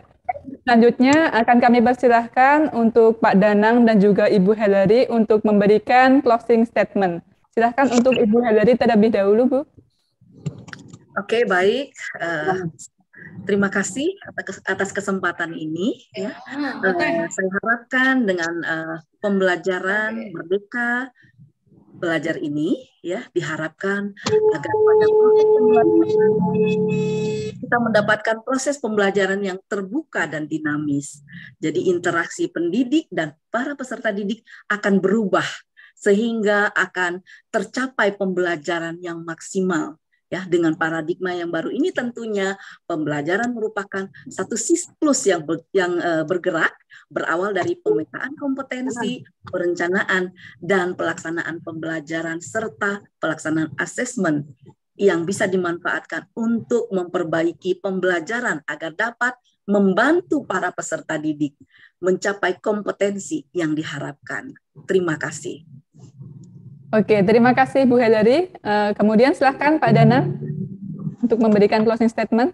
Selanjutnya akan kami persilahkan untuk Pak Danang dan juga Ibu Hillary untuk memberikan closing statement. Silahkan untuk Ibu Hillary terlebih dahulu, Bu. Oke, baik. Terima kasih atas kesempatan ini. Ya. Saya harapkan dengan pembelajaran Merdeka Belajar ini, ya, diharapkan agar pada proses pembelajaran kita mendapatkan proses pembelajaran yang terbuka dan dinamis. Jadi interaksi pendidik dan para peserta didik akan berubah sehingga akan tercapai pembelajaran yang maksimal. Ya, dengan paradigma yang baru ini tentunya pembelajaran merupakan satu siklus yang bergerak, berawal dari pemetaan kompetensi, perencanaan, dan pelaksanaan pembelajaran serta pelaksanaan asesmen yang bisa dimanfaatkan untuk memperbaiki pembelajaran agar dapat membantu para peserta didik mencapai kompetensi yang diharapkan. Terima kasih. Oke, terima kasih Bu Hillary. Kemudian silahkan Pak Danang untuk memberikan closing statement.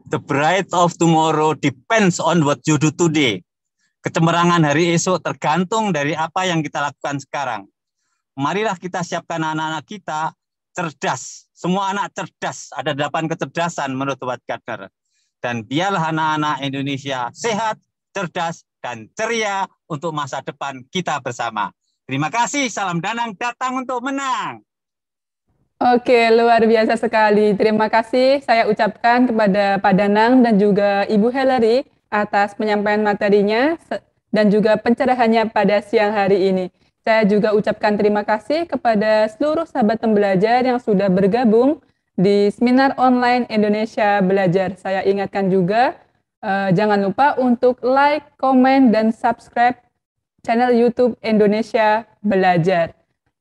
The bright of tomorrow depends on what you do today. Kecemerlangan hari esok tergantung dari apa yang kita lakukan sekarang. Marilah kita siapkan anak-anak kita cerdas. Semua anak cerdas. Ada 8 kecerdasan menurut Howard Gardner. Dan biarlah anak-anak Indonesia sehat, cerdas, dan ceria untuk masa depan kita bersama. Terima kasih, salam Danang datang untuk menang. Oke, luar biasa sekali. Terima kasih saya ucapkan kepada Pak Danang dan juga Ibu Hillary atas penyampaian materinya dan juga pencerahannya pada siang hari ini. Saya juga ucapkan terima kasih kepada seluruh sahabat pembelajar yang sudah bergabung di seminar online Indonesia Belajar. Saya ingatkan juga, jangan lupa untuk like, komen, dan subscribe channel YouTube Indonesia Belajar.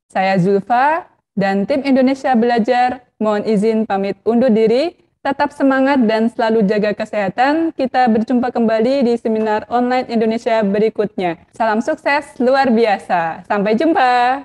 Saya Zulfa dan tim Indonesia Belajar mohon izin pamit undur diri. Tetap semangat dan selalu jaga kesehatan. Kita berjumpa kembali di seminar online Indonesia berikutnya. Salam sukses luar biasa. Sampai jumpa.